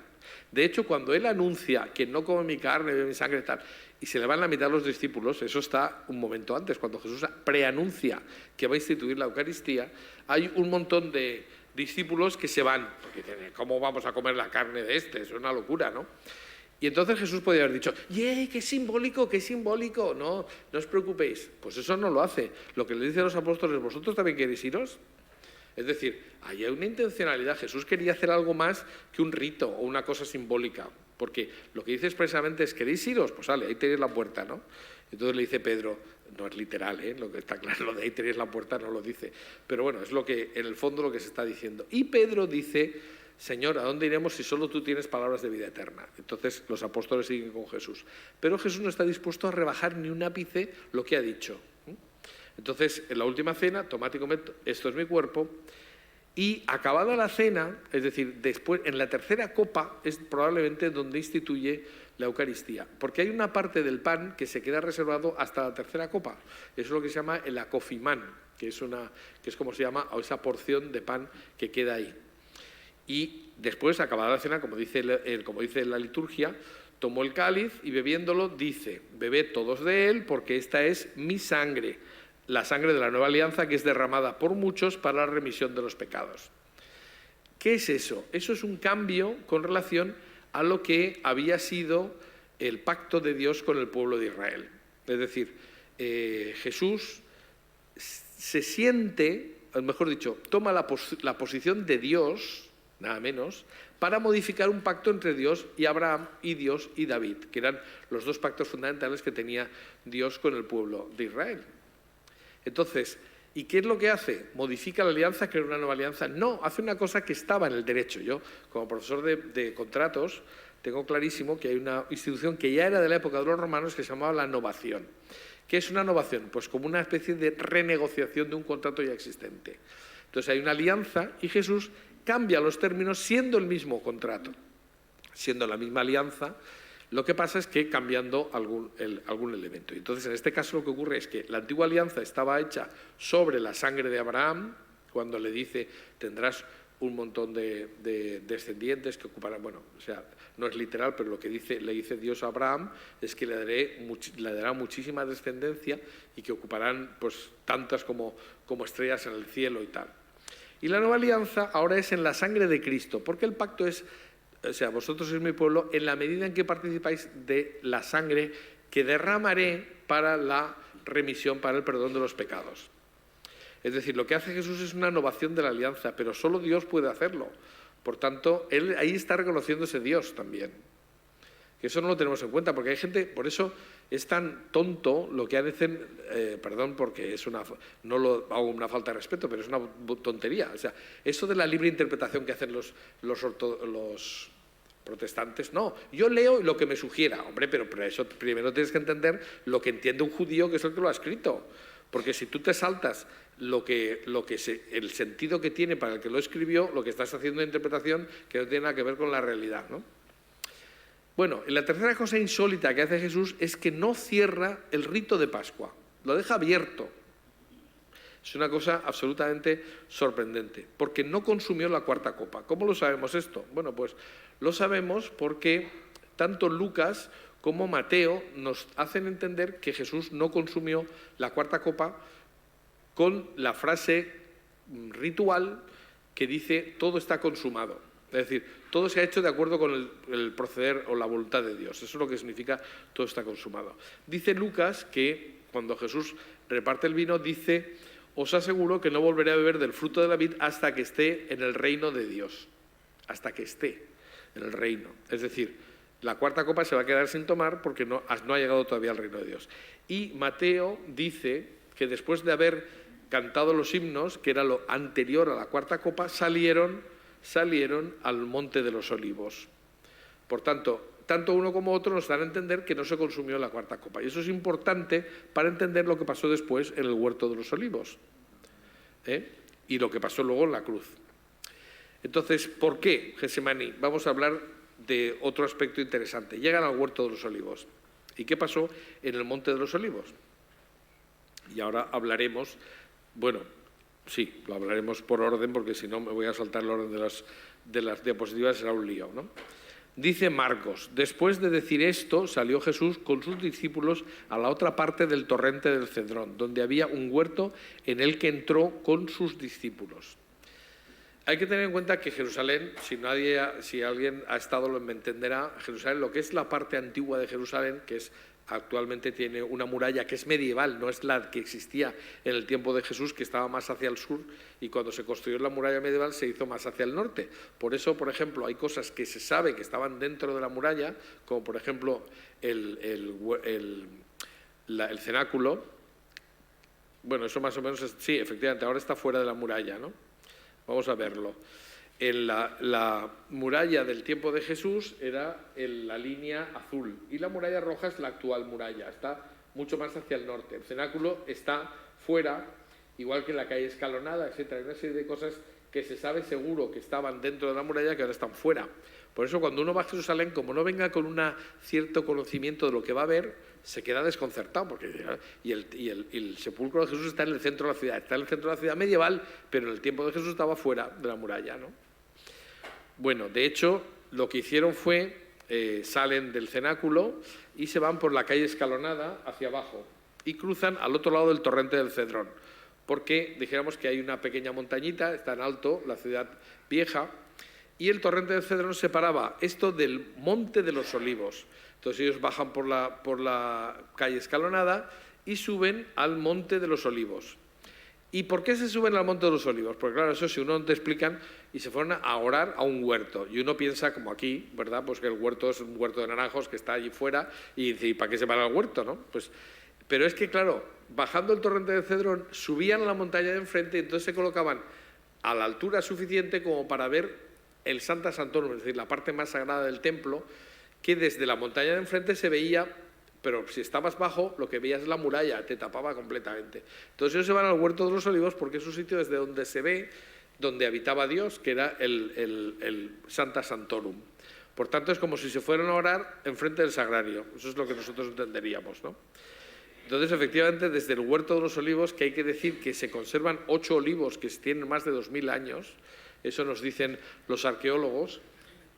De hecho, cuando él anuncia que no come mi carne, bebe mi sangre y tal, y se le van la mitad a los discípulos, eso está un momento antes, cuando Jesús preanuncia que va a instituir la Eucaristía, hay un montón de discípulos que se van, porque dicen, ¿cómo vamos a comer la carne de este? Es una locura, ¿no? Y entonces Jesús podría haber dicho, ¡yey, qué simbólico, qué simbólico! No, no os preocupéis. Pues eso no lo hace. Lo que le dice a los apóstoles, ¿vosotros también queréis iros? Es decir, ahí hay una intencionalidad. Jesús quería hacer algo más que un rito o una cosa simbólica. Porque lo que dice expresamente es, ¿queréis iros? Pues vale, ahí tenéis la puerta, ¿no? Entonces le dice Pedro, no es literal, lo que está claro, lo de ahí tenéis la puerta no lo dice. Pero bueno, es lo que, en el fondo, lo que se está diciendo. Y Pedro dice, Señor, ¿a dónde iremos si solo tú tienes palabras de vida eterna? Entonces los apóstoles siguen con Jesús. Pero Jesús no está dispuesto a rebajar ni un ápice lo que ha dicho. Entonces, en la última cena, tomad y comed, esto es mi cuerpo. Y acabada la cena, es decir, después, en la tercera copa, es probablemente donde instituye la Eucaristía. Porque hay una parte del pan que se queda reservado hasta la tercera copa. Eso es lo que se llama el acofimán, que es como se llama a esa porción de pan que queda ahí. Y después, acabada la cena, como dice la liturgia, tomó el cáliz y bebiéndolo dice, bebed todos de él porque esta es mi sangre, la sangre de la nueva alianza que es derramada por muchos para la remisión de los pecados. ¿Qué es eso? Eso es un cambio con relación a lo que había sido el pacto de Dios con el pueblo de Israel. Es decir, Jesús se siente, mejor dicho, toma la posición de Dios, nada menos, para modificar un pacto entre Dios y Abraham y Dios y David, que eran los dos pactos fundamentales que tenía Dios con el pueblo de Israel. Entonces, ¿y qué es lo que hace? ¿Modifica la alianza, crea una nueva alianza? No, hace una cosa que estaba en el derecho. Yo, como profesor de contratos, tengo clarísimo que hay una institución que ya era de la época de los romanos que se llamaba la novación. ¿Qué es una novación? Pues como una especie de renegociación de un contrato ya existente. Entonces hay una alianza y Jesús cambia los términos siendo el mismo contrato, siendo la misma alianza. Lo que pasa es que cambiando algún elemento. Entonces, en este caso lo que ocurre es que la antigua alianza estaba hecha sobre la sangre de Abraham, cuando le dice, tendrás un montón de descendientes que ocuparán, bueno, o sea, no es literal, pero lo que le dice Dios a Abraham es que le dará muchísima descendencia y que ocuparán pues tantas como estrellas en el cielo y tal. Y la nueva alianza ahora es en la sangre de Cristo, porque el pacto es, o sea, vosotros sois mi pueblo en la medida en que participáis de la sangre que derramaré para la remisión, para el perdón de los pecados. Es decir, lo que hace Jesús es una innovación de la alianza, pero solo Dios puede hacerlo. Por tanto, él ahí está reconociéndose Dios también. Que eso no lo tenemos en cuenta, porque hay gente, por eso es tan tonto lo que hacen, perdón, porque no lo hago una falta de respeto, pero es una tontería. O sea, eso de la libre interpretación que hacen los protestantes, no, yo leo lo que me sugiera. Hombre, pero para eso primero tienes que entender lo que entiende un judío, que es el que lo ha escrito. Porque si tú te saltas el sentido que tiene para el que lo escribió, lo que estás haciendo de interpretación que no tiene nada que ver con la realidad, ¿no? Bueno, y la tercera cosa insólita que hace Jesús es que no cierra el rito de Pascua, lo deja abierto. Es una cosa absolutamente sorprendente, porque no consumió la cuarta copa. ¿Cómo lo sabemos esto? Bueno, pues lo sabemos porque tanto Lucas como Mateo nos hacen entender que Jesús no consumió la cuarta copa con la frase ritual que dice todo está consumado. Es decir, todo se ha hecho de acuerdo con el proceder o la voluntad de Dios. Eso es lo que significa todo está consumado. Dice Lucas que cuando Jesús reparte el vino, dice, os aseguro que no volveré a beber del fruto de la vid hasta que esté en el reino de Dios. Hasta que esté en el reino. Es decir, la cuarta copa se va a quedar sin tomar porque no ha llegado todavía al reino de Dios. Y Mateo dice que después de haber cantado los himnos, que era lo anterior a la cuarta copa, salieron al monte de los olivos. Por tanto, tanto uno como otro nos dan a entender que no se consumió la cuarta copa. Y eso es importante para entender lo que pasó después en el huerto de los olivos. Y lo que pasó luego en la cruz. Entonces, ¿por qué Getsemaní? Vamos a hablar de otro aspecto interesante. Llegan al huerto de los olivos. ¿Y qué pasó en el Monte de los Olivos? Y ahora hablaremos, bueno, sí, lo hablaremos por orden, porque si no me voy a saltar el orden de las diapositivas, será un lío, ¿no? Dice Marcos: después de decir esto, salió Jesús con sus discípulos a la otra parte del torrente del Cedrón, donde había un huerto en el que entró con sus discípulos. Hay que tener en cuenta que Jerusalén, si alguien ha estado lo entenderá, Jerusalén, lo que es la parte antigua de Jerusalén, que es actualmente tiene una muralla que es medieval, no es la que existía en el tiempo de Jesús, que estaba más hacia el sur, y cuando se construyó la muralla medieval se hizo más hacia el norte. Por eso, por ejemplo, hay cosas que se sabe que estaban dentro de la muralla, como por ejemplo el cenáculo. Bueno, eso más o menos, sí, efectivamente, ahora está fuera de la muralla, ¿no? Vamos a verlo. En la muralla del tiempo de Jesús era la línea azul y la muralla roja es la actual muralla, está mucho más hacia el norte. El cenáculo está fuera, igual que la calle escalonada, etcétera. Hay una serie de cosas que se sabe seguro que estaban dentro de la muralla que ahora están fuera. Por eso cuando uno va a Jerusalén, como no venga con un cierto conocimiento de lo que va a ver, se queda desconcertado, porque el sepulcro de Jesús está en el centro de la ciudad, está en el centro de la ciudad medieval, pero en el tiempo de Jesús estaba fuera de la muralla, ¿no? Bueno, de hecho, lo que hicieron fue, salen del cenáculo y se van por la calle escalonada hacia abajo y cruzan al otro lado del torrente del Cedrón, porque dijéramos que hay una pequeña montañita, está en alto, la ciudad vieja, y el torrente del Cedrón separaba esto del Monte de los Olivos. Entonces ellos bajan por la calle escalonada y suben al Monte de los Olivos. ¿Y por qué se suben al Monte de los Olivos? Porque claro, eso si uno no te explican, y se fueron a orar a un huerto. Y uno piensa, como aquí, ¿verdad? Pues que el huerto es un huerto de naranjos que está allí fuera, y dice, ¿y para qué se van al huerto, no? Pues, pero es que, claro, bajando el torrente del Cedrón, subían a la montaña de enfrente y entonces se colocaban a la altura suficiente como para ver el Sancta Sanctorum, es decir, la parte más sagrada del templo, que desde la montaña de enfrente se veía, pero si estabas bajo, lo que veías es la muralla, te tapaba completamente. Entonces ellos se van al Huerto de los Olivos porque es un sitio desde donde se ve, donde habitaba Dios, que era el Sancta Sanctorum. Por tanto, es como si se fueran a orar enfrente del sagrario. Eso es lo que nosotros entenderíamos, ¿no? Entonces, efectivamente, desde el Huerto de los Olivos, que hay que decir que se conservan 8 olivos que tienen más de 2000 años, eso nos dicen los arqueólogos.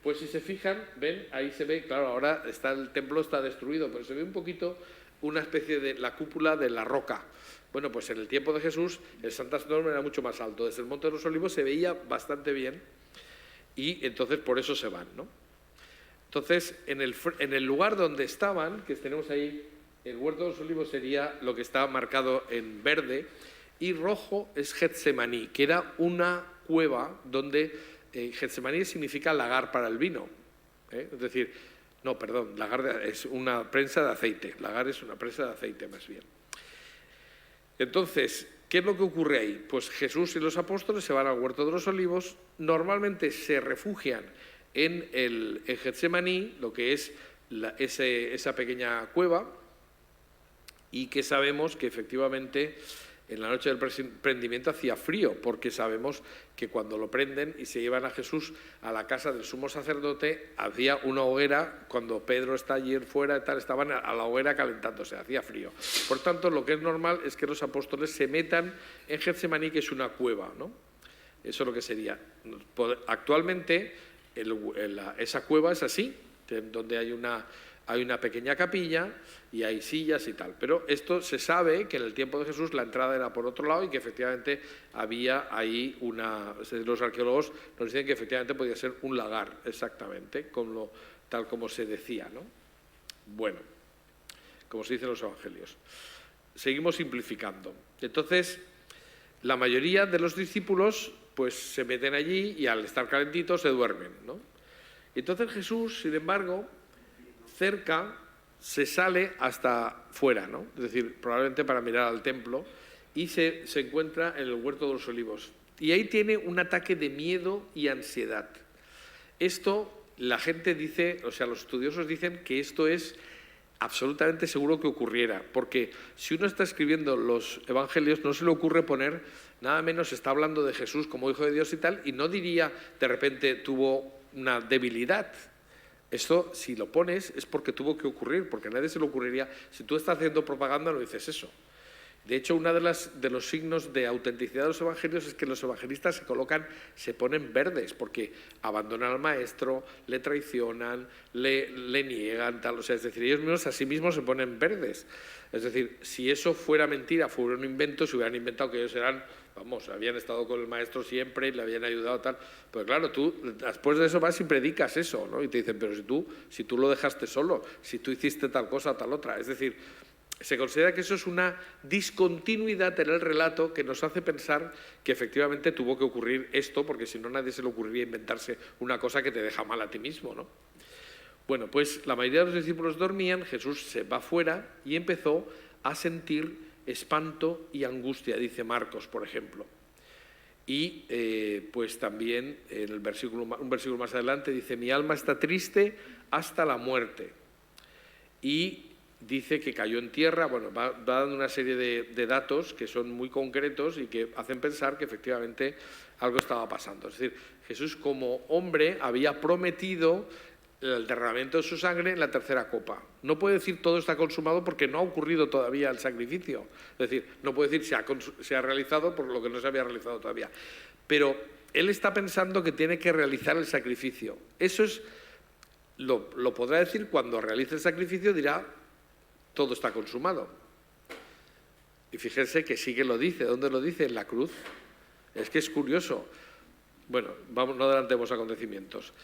Pues si se fijan, ven, ahí se ve, claro, ahora el templo está destruido, pero se ve un poquito una especie de la cúpula de la roca. Bueno, pues en el tiempo de Jesús el Sancta Sanctorum era mucho más alto. Desde el Monte de los Olivos se veía bastante bien y entonces por eso se van, ¿no? Entonces, en el lugar donde estaban, que tenemos ahí, el Huerto de los Olivos sería lo que está marcado en verde, y rojo es Getsemaní, que era una cueva donde Getsemaní significa lagar para el vino. Es decir, no, perdón, lagar es una prensa de aceite. Lagar es una prensa de aceite, más bien. Entonces, ¿qué es lo que ocurre ahí? Pues Jesús y los apóstoles se van al Huerto de los Olivos, normalmente se refugian en Getsemaní, lo que es esa pequeña cueva, y que sabemos que efectivamente en la noche del prendimiento hacía frío, porque sabemos que cuando lo prenden y se llevan a Jesús a la casa del sumo sacerdote, había una hoguera, cuando Pedro está allí fuera, estaban a la hoguera calentándose, hacía frío. Por tanto, lo que es normal es que los apóstoles se metan en Getsemaní, que es una cueva, ¿no? Eso es lo que sería. Actualmente, esa cueva es así, donde hay una pequeña capilla y hay sillas y tal. Pero esto se sabe que en el tiempo de Jesús la entrada era por otro lado y que efectivamente había ahí los arqueólogos nos dicen que efectivamente podía ser un lagar, exactamente, tal como se decía, ¿no? Bueno, como se dice en los evangelios. Seguimos simplificando. Entonces, la mayoría de los discípulos pues se meten allí y al estar calentitos se duermen, ¿no? Entonces Jesús, sin embargo, cerca se sale hasta fuera, ¿no? Es decir, probablemente para mirar al templo, y se encuentra en el Huerto de los Olivos. Y ahí tiene un ataque de miedo y ansiedad. Esto, la gente dice, o sea, los estudiosos dicen que esto es absolutamente seguro que ocurriera, porque si uno está escribiendo los evangelios no se le ocurre poner, nada menos está hablando de Jesús como Hijo de Dios y tal, y no diría de repente tuvo una debilidad. Esto, si lo pones, es porque tuvo que ocurrir, porque a nadie se le ocurriría. Si tú estás haciendo propaganda, no dices eso. De hecho, uno de los signos de autenticidad de los evangelios es que los evangelistas se ponen verdes, porque abandonan al maestro, le traicionan, le niegan, tal. O sea, es decir, ellos mismos a sí mismos se ponen verdes. Es decir, si eso fuera mentira, fuera un invento, se hubieran inventado que ellos habían estado con el maestro siempre, le habían ayudado, tal. Pero claro, tú después de eso vas y predicas eso, ¿no? Y te dicen, pero si tú lo dejaste solo, si tú hiciste tal cosa, tal otra. Es decir, se considera que eso es una discontinuidad en el relato que nos hace pensar que efectivamente tuvo que ocurrir esto, porque si no, nadie se le ocurriría inventarse una cosa que te deja mal a ti mismo, ¿no? Bueno, pues la mayoría de los discípulos dormían, Jesús se va fuera y empezó a sentir espanto y angustia, dice Marcos, por ejemplo. Y pues también en un versículo más adelante dice, mi alma está triste hasta la muerte. Y dice que cayó en tierra, bueno, va dando una serie de datos que son muy concretos y que hacen pensar que efectivamente algo estaba pasando. Es decir, Jesús como hombre había prometido el derramamiento de su sangre en la tercera copa. No puede decir todo está consumado porque no ha ocurrido todavía el sacrificio. Es decir, no puede decir se ha realizado por lo que no se había realizado todavía. Pero él está pensando que tiene que realizar el sacrificio. Eso lo podrá decir cuando realice el sacrificio, dirá todo está consumado. Y fíjense que sí que lo dice. ¿Dónde lo dice? En la cruz. Es que es curioso. Bueno, no adelantemos acontecimientos.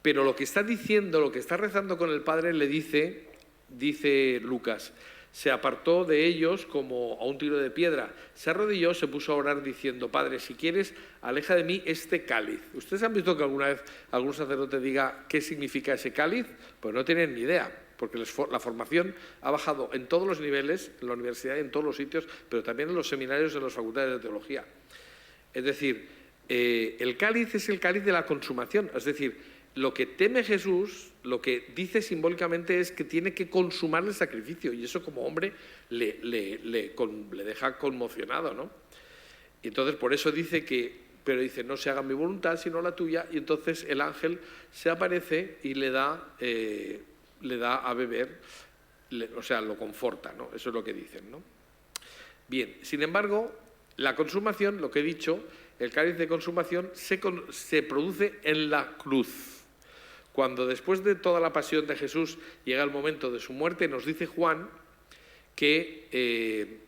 Pero lo que está diciendo, lo que está rezando con el Padre, le dice Lucas, se apartó de ellos como a un tiro de piedra. Se arrodilló, se puso a orar diciendo, Padre, si quieres, aleja de mí este cáliz. ¿Ustedes han visto que alguna vez algún sacerdote diga qué significa ese cáliz? Pues no tienen ni idea, porque la formación ha bajado en todos los niveles, en la universidad y en todos los sitios, pero también en los seminarios y en las facultades de teología. Es decir, el cáliz es el cáliz de la consumación, es decir, lo que teme Jesús, lo que dice simbólicamente es que tiene que consumar el sacrificio y eso como hombre le deja conmocionado, ¿no? Y entonces por eso dice pero dice, no se haga mi voluntad sino la tuya, y entonces el ángel se aparece y le da a beber, o sea, lo conforta, ¿no? Eso es lo que dicen, ¿no? Bien, sin embargo, la consumación, lo que he dicho, el cáliz de consumación se produce en la cruz. Cuando después de toda la pasión de Jesús llega el momento de su muerte, nos dice Juan que,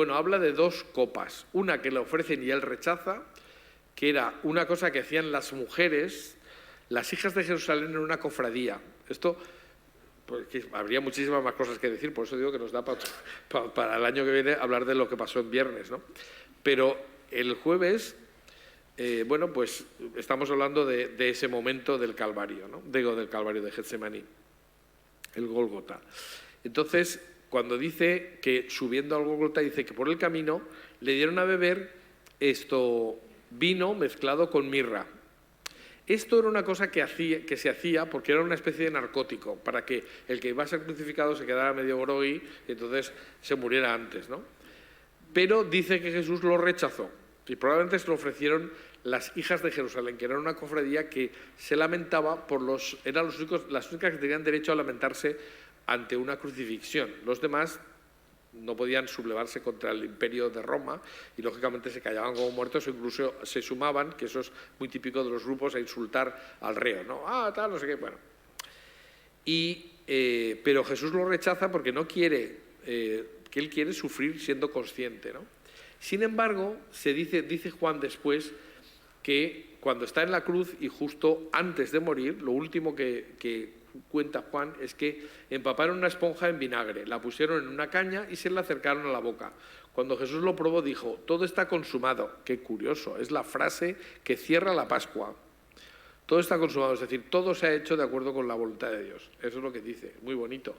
habla de dos copas. Una que le ofrecen y él rechaza, que era una cosa que hacían las mujeres, las hijas de Jerusalén en una cofradía. Esto, porque habría muchísimas más cosas que decir, por eso digo que nos da para el año que viene hablar de lo que pasó en viernes, ¿no? Pero el jueves... pues estamos hablando de ese momento del Calvario, ¿no? Del Calvario de Getsemaní, el Gólgota. Entonces, cuando dice que subiendo al Gólgota, dice que por el camino le dieron a beber vino mezclado con mirra. Esto era una cosa que se hacía porque era una especie de narcótico, para que el que iba a ser crucificado se quedara medio grogui y entonces se muriera antes, ¿no? Pero dice que Jesús lo rechazó. Y probablemente se lo ofrecieron las hijas de Jerusalén, que eran una cofradía que se lamentaba eran las únicas que tenían derecho a lamentarse ante una crucifixión. Los demás no podían sublevarse contra el imperio de Roma y lógicamente se callaban como muertos o incluso se sumaban, que eso es muy típico de los grupos, a insultar al reo, ¿no? Tal, no sé qué, bueno. Pero Jesús lo rechaza porque no quiere, que él quiere sufrir siendo consciente, ¿no? Sin embargo, dice Juan después que cuando está en la cruz y justo antes de morir, lo último que cuenta Juan es que empaparon una esponja en vinagre, la pusieron en una caña y se la acercaron a la boca. Cuando Jesús lo probó dijo, todo está consumado. Qué curioso, es la frase que cierra la Pascua. Todo está consumado, es decir, todo se ha hecho de acuerdo con la voluntad de Dios. Eso es lo que dice, muy bonito.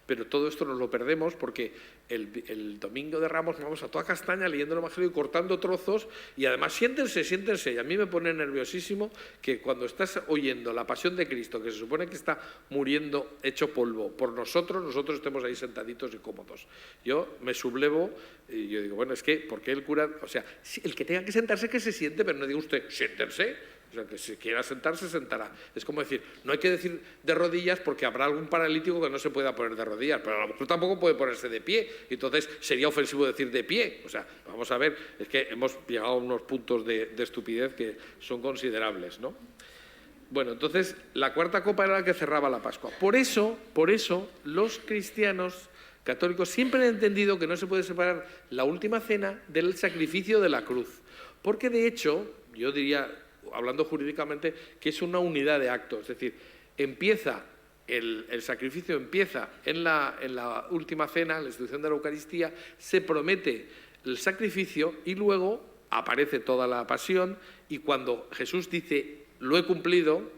Pero todo esto nos lo perdemos porque el domingo de Ramos vamos a toda castaña leyendo el Evangelio y cortando trozos y además siéntense. Y a mí me pone nerviosísimo que cuando estás oyendo la pasión de Cristo, que se supone que está muriendo hecho polvo por nosotros estemos ahí sentaditos y cómodos. Yo me sublevo y yo digo, bueno, es que, ¿por qué el cura? O sea, el que tenga que sentarse que se siente, pero no diga usted, siéntense. O sea, que si quiera sentarse, sentará. Es como decir, no hay que decir de rodillas porque habrá algún paralítico que no se pueda poner de rodillas, pero a lo mejor tampoco puede ponerse de pie. Entonces sería ofensivo decir de pie. O sea, vamos a ver, es que hemos llegado a unos puntos de estupidez que son considerables, ¿no? Bueno, entonces la cuarta copa era la que cerraba la Pascua. Por eso, los cristianos católicos siempre han entendido que no se puede separar la última cena del sacrificio de la cruz. Porque de hecho, yo diría, hablando jurídicamente, que es una unidad de actos. Es decir, empieza el sacrificio empieza en la última cena, en la institución de la Eucaristía, se promete el sacrificio y luego aparece toda la pasión, y cuando Jesús dice lo he cumplido,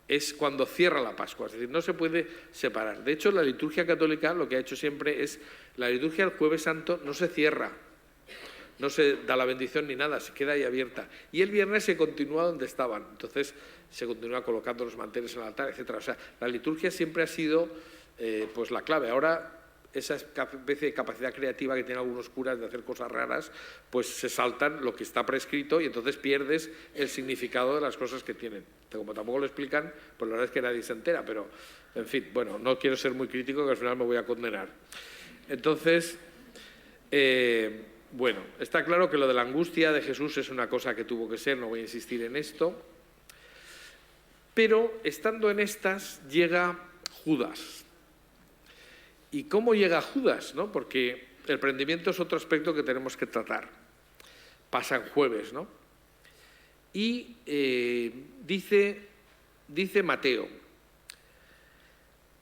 es cuando cierra la Pascua. Es decir, no se puede separar. De hecho, la liturgia católica lo que ha hecho siempre es, la liturgia del Jueves Santo no se cierra, no se da la bendición ni nada, se queda ahí abierta. Y el viernes se continúa donde estaban. Entonces se continúa colocando los manteles en el altar, etc. O sea, la liturgia siempre ha sido pues la clave. Ahora, esa especie de capacidad creativa que tienen algunos curas de hacer cosas raras, pues se saltan lo que está prescrito y entonces pierdes el significado de las cosas que tienen. Como tampoco lo explican, pues la verdad es que nadie se entera, pero, en fin, bueno, no quiero ser muy crítico, que al final me voy a condenar. Entonces, bueno, está claro que lo de la angustia de Jesús es una cosa que tuvo que ser, no voy a insistir en esto, pero estando en estas llega Judas. ¿Y cómo llega Judas? ¿No? Porque el prendimiento es otro aspecto que tenemos que tratar. Pasa en jueves, ¿no? Y dice Mateo,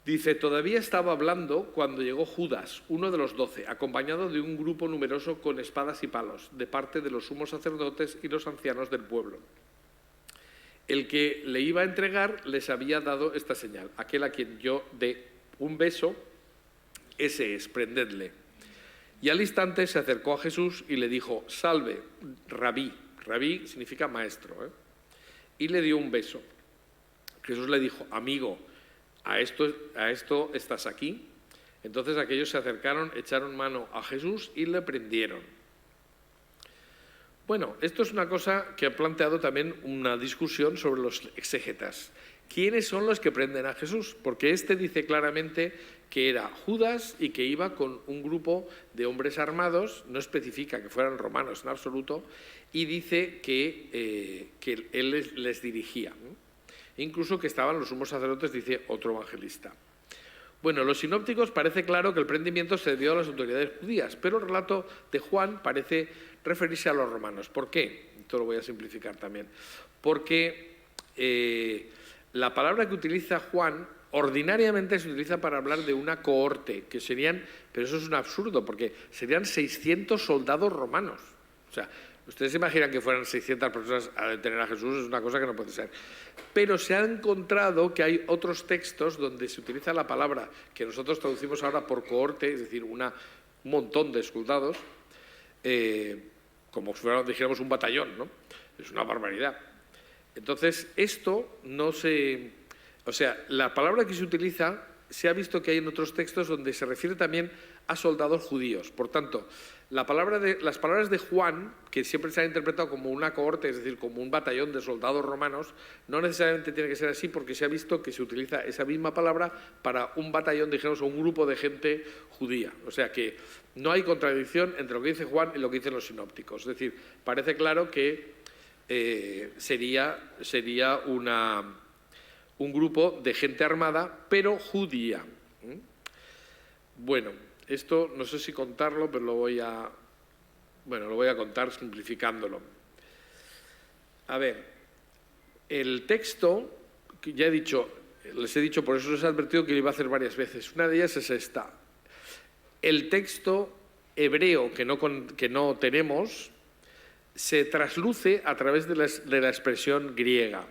dice, todavía estaba hablando cuando llegó Judas, uno de los 12, acompañado de un grupo numeroso con espadas y palos, de parte de los sumos sacerdotes y los ancianos del pueblo. El que le iba a entregar les había dado esta señal, aquel a quien yo dé un beso, ese es, prendedle. Y al instante se acercó a Jesús y le dijo, salve, rabí. Rabí significa maestro, ¿eh? Y le dio un beso. Jesús le dijo, amigo, ¿a esto estás aquí? Entonces aquellos se acercaron, echaron mano a Jesús y le prendieron. Bueno, esto es una cosa que ha planteado también una discusión sobre los exégetas. ¿Quiénes son los que prenden a Jesús? Porque este dice claramente que era Judas y que iba con un grupo de hombres armados, no especifica que fueran romanos en absoluto, y dice que él les dirigía, ¿no? Incluso que estaban los sumos sacerdotes, dice otro evangelista. Bueno, los sinópticos parece claro que el prendimiento se debió a las autoridades judías, pero el relato de Juan parece referirse a los romanos. ¿Por qué? Esto lo voy a simplificar también. Porque la palabra que utiliza Juan ordinariamente se utiliza para hablar de una cohorte, que serían, pero eso es un absurdo, porque serían 600 soldados romanos. O sea, ustedes se imaginan que fueran 600 personas a detener a Jesús, es una cosa que no puede ser. Pero se ha encontrado que hay otros textos donde se utiliza la palabra que nosotros traducimos ahora por cohorte, es decir, un montón de soldados, como si dijéramos un batallón, ¿no? Es una barbaridad. Entonces, esto no se... O sea, la palabra que se utiliza, se ha visto que hay en otros textos donde se refiere también a soldados judíos. Por tanto, las palabras de Juan, que siempre se han interpretado como una cohorte, es decir, como un batallón de soldados romanos, no necesariamente tiene que ser así porque se ha visto que se utiliza esa misma palabra para un batallón, dijéramos, o un grupo de gente judía. O sea que no hay contradicción entre lo que dice Juan y lo que dicen los sinópticos. Es decir, parece claro que sería un grupo de gente armada, pero judía. Bueno, esto no sé si contarlo, pero lo voy a contar simplificándolo. A ver, el texto, que ya les he dicho, por eso les he advertido que lo iba a hacer varias veces. Una de ellas es esta. El texto hebreo que no tenemos se trasluce a través de la expresión griega.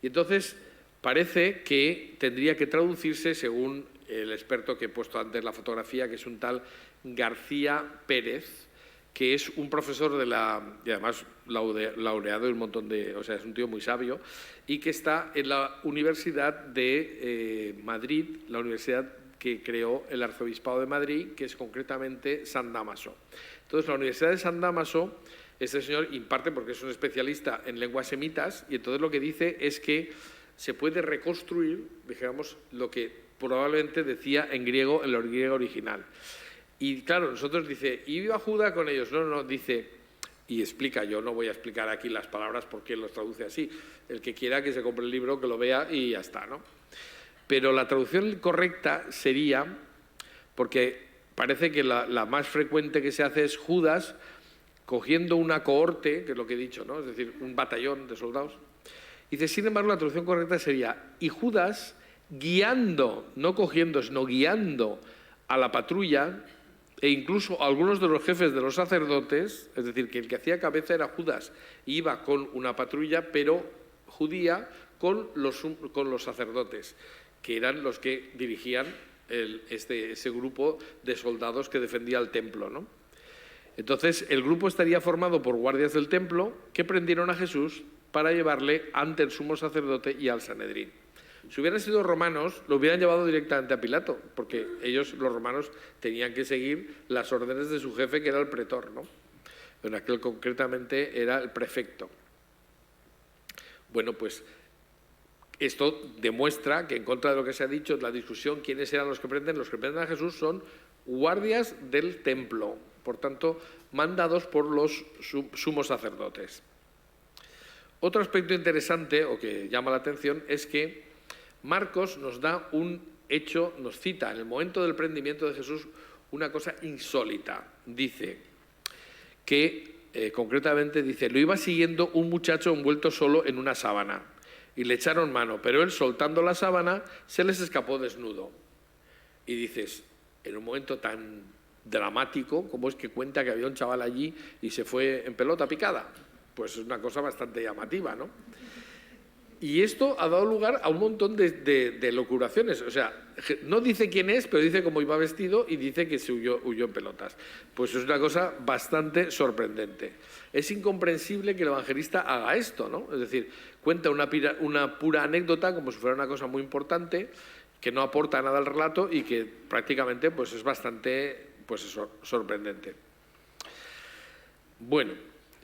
Y entonces parece que tendría que traducirse según el experto que he puesto antes en la fotografía, que es un tal García Pérez, que es un profesor y además laureado de un montón de... O sea, es un tío muy sabio, y que está en la Universidad de Madrid, la universidad que creó el Arzobispado de Madrid, que es concretamente San Dámaso. Entonces, la Universidad de San Dámaso Este señor imparte porque es un especialista en lenguas semitas y entonces lo que dice es que se puede reconstruir, digamos, lo que probablemente decía en griego, en el griego original. Y claro, nosotros dice, ¿y iba Judas con ellos? No, dice, y explica, yo no voy a explicar aquí las palabras porque él los traduce así. El que quiera que se compre el libro, que lo vea y ya está, ¿no? Pero la traducción correcta sería, porque parece que la más frecuente que se hace es Judas cogiendo una cohorte, que es lo que he dicho, ¿no? Es decir, un batallón de soldados. Dice, sin embargo, la traducción correcta sería, y Judas guiando, no cogiendo, sino guiando a la patrulla, e incluso algunos de los jefes de los sacerdotes, es decir, que el que hacía cabeza era Judas, iba con una patrulla, pero judía, con los sacerdotes, que eran los que dirigían ese grupo de soldados que defendía el templo, ¿no? Entonces, el grupo estaría formado por guardias del templo que prendieron a Jesús para llevarle ante el sumo sacerdote y al Sanedrín. Si hubieran sido romanos, lo hubieran llevado directamente a Pilato, porque ellos, los romanos, tenían que seguir las órdenes de su jefe, que era el pretor, ¿no? En aquel concretamente era el prefecto. Bueno, pues esto demuestra que en contra de lo que se ha dicho, la discusión, ¿quiénes eran los que prenden? Los que prenden a Jesús son guardias del templo, por tanto, mandados por los sumos sacerdotes. Otro aspecto interesante, o que llama la atención, es que Marcos nos da un hecho, nos cita en el momento del prendimiento de Jesús una cosa insólita. Dice que, concretamente dice, lo iba siguiendo un muchacho envuelto solo en una sábana y le echaron mano, pero él, soltando la sábana, se les escapó desnudo. Y dices, en un momento tan dramático, ¿cómo es que cuenta que había un chaval allí y se fue en pelota picada? Pues es una cosa bastante llamativa, ¿no? Y esto ha dado lugar a un montón de locuraciones. O sea, no dice quién es, pero dice cómo iba vestido y dice que se huyó en pelotas. Pues es una cosa bastante sorprendente. Es incomprensible que el evangelista haga esto, ¿no? Es decir, cuenta una pura anécdota como si fuera una cosa muy importante, que no aporta nada al relato y que prácticamente pues, es bastante sorprendente. Bueno,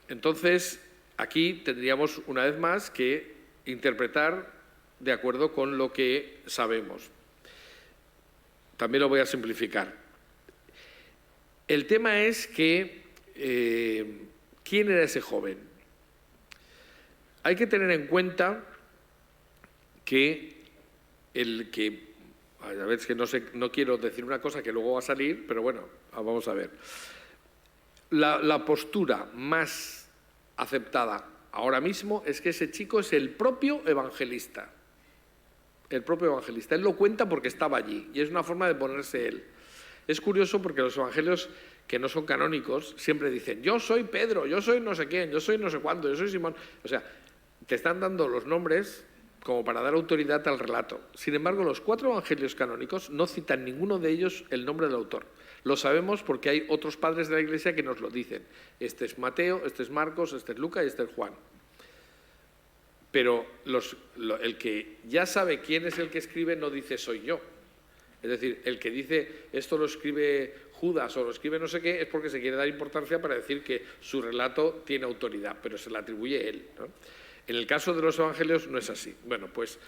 entonces aquí tendríamos una vez más que interpretar de acuerdo con lo que sabemos. También lo voy a simplificar. El tema es que ¿quién era ese joven? Hay que tener en cuenta que a ver, es que no quiero decir una cosa que luego va a salir, pero bueno, vamos a ver. La postura más aceptada ahora mismo es que ese chico es el propio evangelista. El propio evangelista. Él lo cuenta porque estaba allí y es una forma de ponerse él. Es curioso porque los evangelios que no son canónicos siempre dicen, yo soy Pedro, yo soy no sé quién, yo soy no sé cuándo, yo soy Simón. O sea, te están dando los nombres como para dar autoridad al relato. Sin embargo, los 4 evangelios canónicos no citan ninguno de ellos el nombre del autor. Lo sabemos porque hay otros padres de la Iglesia que nos lo dicen. Este es Mateo, este es Marcos, este es Lucas y este es Juan. Pero el que ya sabe quién es el que escribe no dice soy yo. Es decir, el que dice esto lo escribe Judas o lo escribe no sé qué es porque se quiere dar importancia para decir que su relato tiene autoridad, pero se la atribuye él, ¿no? En el caso de los evangelios no es así. Bueno, pues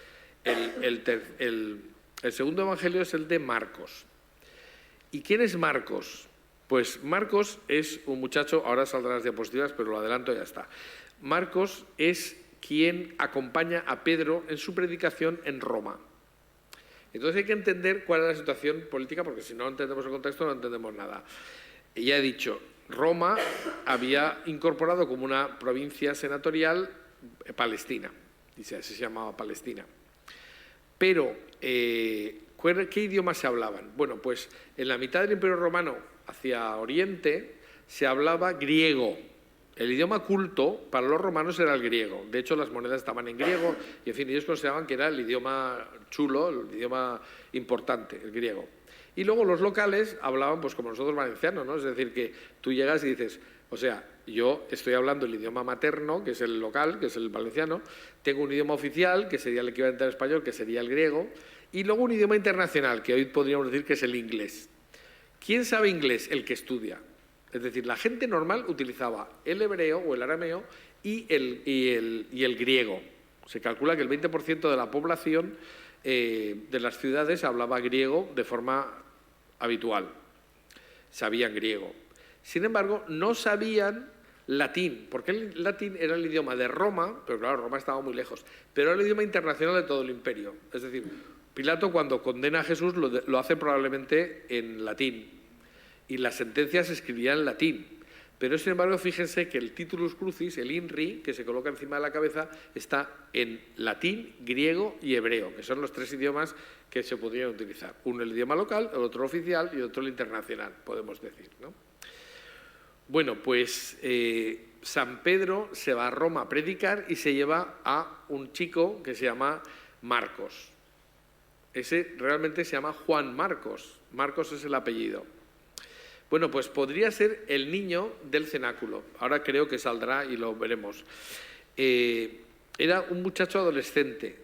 el segundo evangelio es el de Marcos. ¿Y quién es Marcos? Pues Marcos es un muchacho, ahora saldrán las diapositivas, pero lo adelanto y ya está. Marcos es quien acompaña a Pedro en su predicación en Roma. Entonces hay que entender cuál es la situación política, porque si no entendemos el contexto no entendemos nada. Ya he dicho, Roma había incorporado como una provincia senatorial Palestina, así se llamaba Palestina. Pero, ¿qué idiomas se hablaban? Bueno, pues en la mitad del Imperio Romano, hacia Oriente, se hablaba griego. El idioma culto para los romanos era el griego. De hecho, las monedas estaban en griego y, en fin, ellos consideraban que era el idioma chulo, el idioma importante, el griego. Y luego los locales hablaban, pues como nosotros valencianos, ¿no? Es decir, que tú llegas y dices, o sea, yo estoy hablando el idioma materno, que es el local, que es el valenciano, tengo un idioma oficial, que sería el equivalente al español, que sería el griego, y luego un idioma internacional, que hoy podríamos decir que es el inglés. ¿Quién sabe inglés? El que estudia. Es decir, la gente normal utilizaba el hebreo o el arameo y el griego. Se calcula que el 20% de la población de las ciudades hablaba griego de forma habitual. Sabían griego. Sin embargo, no sabían latín, porque el latín era el idioma de Roma, pero claro, Roma estaba muy lejos, pero era el idioma internacional de todo el imperio. Es decir, Pilato cuando condena a Jesús lo hace probablemente en latín y las sentencias se escribían en latín. Pero sin embargo, fíjense que el titulus crucis, el INRI, que se coloca encima de la cabeza, está en latín, griego y hebreo, que son los 3 idiomas que se podrían utilizar. Uno el idioma local, el otro oficial y otro el internacional, podemos decir, ¿no? Bueno, pues San Pedro se va a Roma a predicar y se lleva a un chico que se llama Marcos. Ese realmente se llama Juan Marcos. Marcos es el apellido. Bueno, pues podría ser el niño del cenáculo. Ahora creo que saldrá y lo veremos. Era un muchacho adolescente.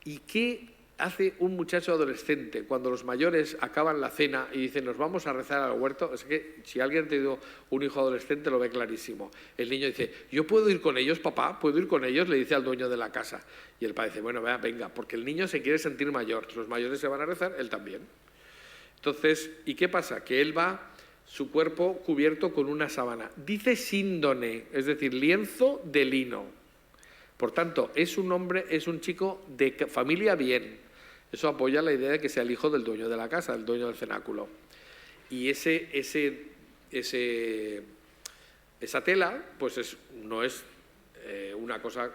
¿Y qué hace un muchacho adolescente cuando los mayores acaban la cena y dicen nos vamos a rezar al huerto? Es que si alguien ha tenido un hijo adolescente lo ve clarísimo. El niño dice, ¿yo puedo ir con ellos, papá? ¿Puedo ir con ellos? Le dice al dueño de la casa. Y el padre dice, bueno, venga, porque el niño se quiere sentir mayor. Los mayores se van a rezar, él también. Entonces, ¿y qué pasa? Que él va, su cuerpo cubierto con una sábana. Dice síndone, es decir, lienzo de lino. Por tanto, es un hombre, es un chico de familia bien. Eso apoya la idea de que sea el hijo del dueño de la casa, el dueño del cenáculo. Y esa tela, pues no es una cosa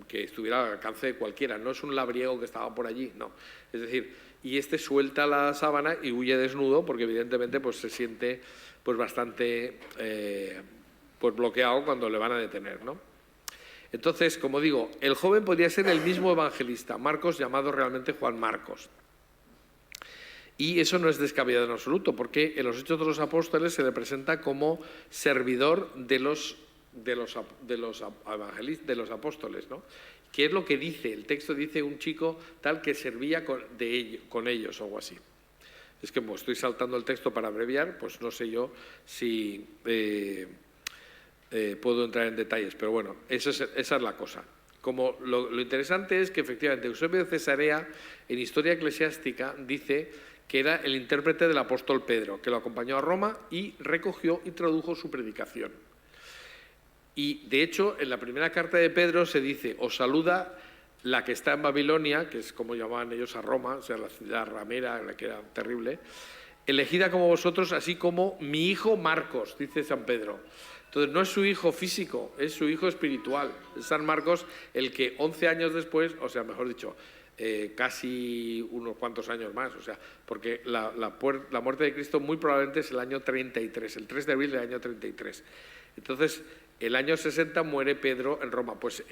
que estuviera al alcance de cualquiera, no es un labriego que estaba por allí, no. Es decir, y suelta la sábana y huye desnudo porque evidentemente pues se siente pues bastante pues bloqueado cuando le van a detener, ¿no? Entonces, como digo, el joven podría ser el mismo evangelista, Marcos, llamado realmente Juan Marcos. Y eso no es descabellado en absoluto, porque en los Hechos de los Apóstoles se le presenta como servidor de los apóstoles, ¿no? ¿Qué es lo que dice? El texto dice un chico tal que servía con ellos o algo así. Es que como estoy saltando el texto para abreviar, pues no sé yo si puedo entrar en detalles, pero bueno, esa es la cosa. Como lo interesante es que efectivamente Eusebio de Cesarea, en Historia Eclesiástica, dice que era el intérprete del apóstol Pedro, que lo acompañó a Roma y recogió y tradujo su predicación. Y de hecho, en la primera carta de Pedro se dice, os saluda la que está en Babilonia, que es como llamaban ellos a Roma, o sea, la ciudad ramera, la que era terrible, elegida como vosotros, así como mi hijo Marcos, dice San Pedro. Entonces, no es su hijo físico, es su hijo espiritual. Es San Marcos el que 11 años después, o sea, mejor dicho, casi unos cuantos años más, o sea, porque la muerte de Cristo muy probablemente es el año 33, el 3 de abril del año 33. Entonces, el año 60 muere Pedro en Roma. Pues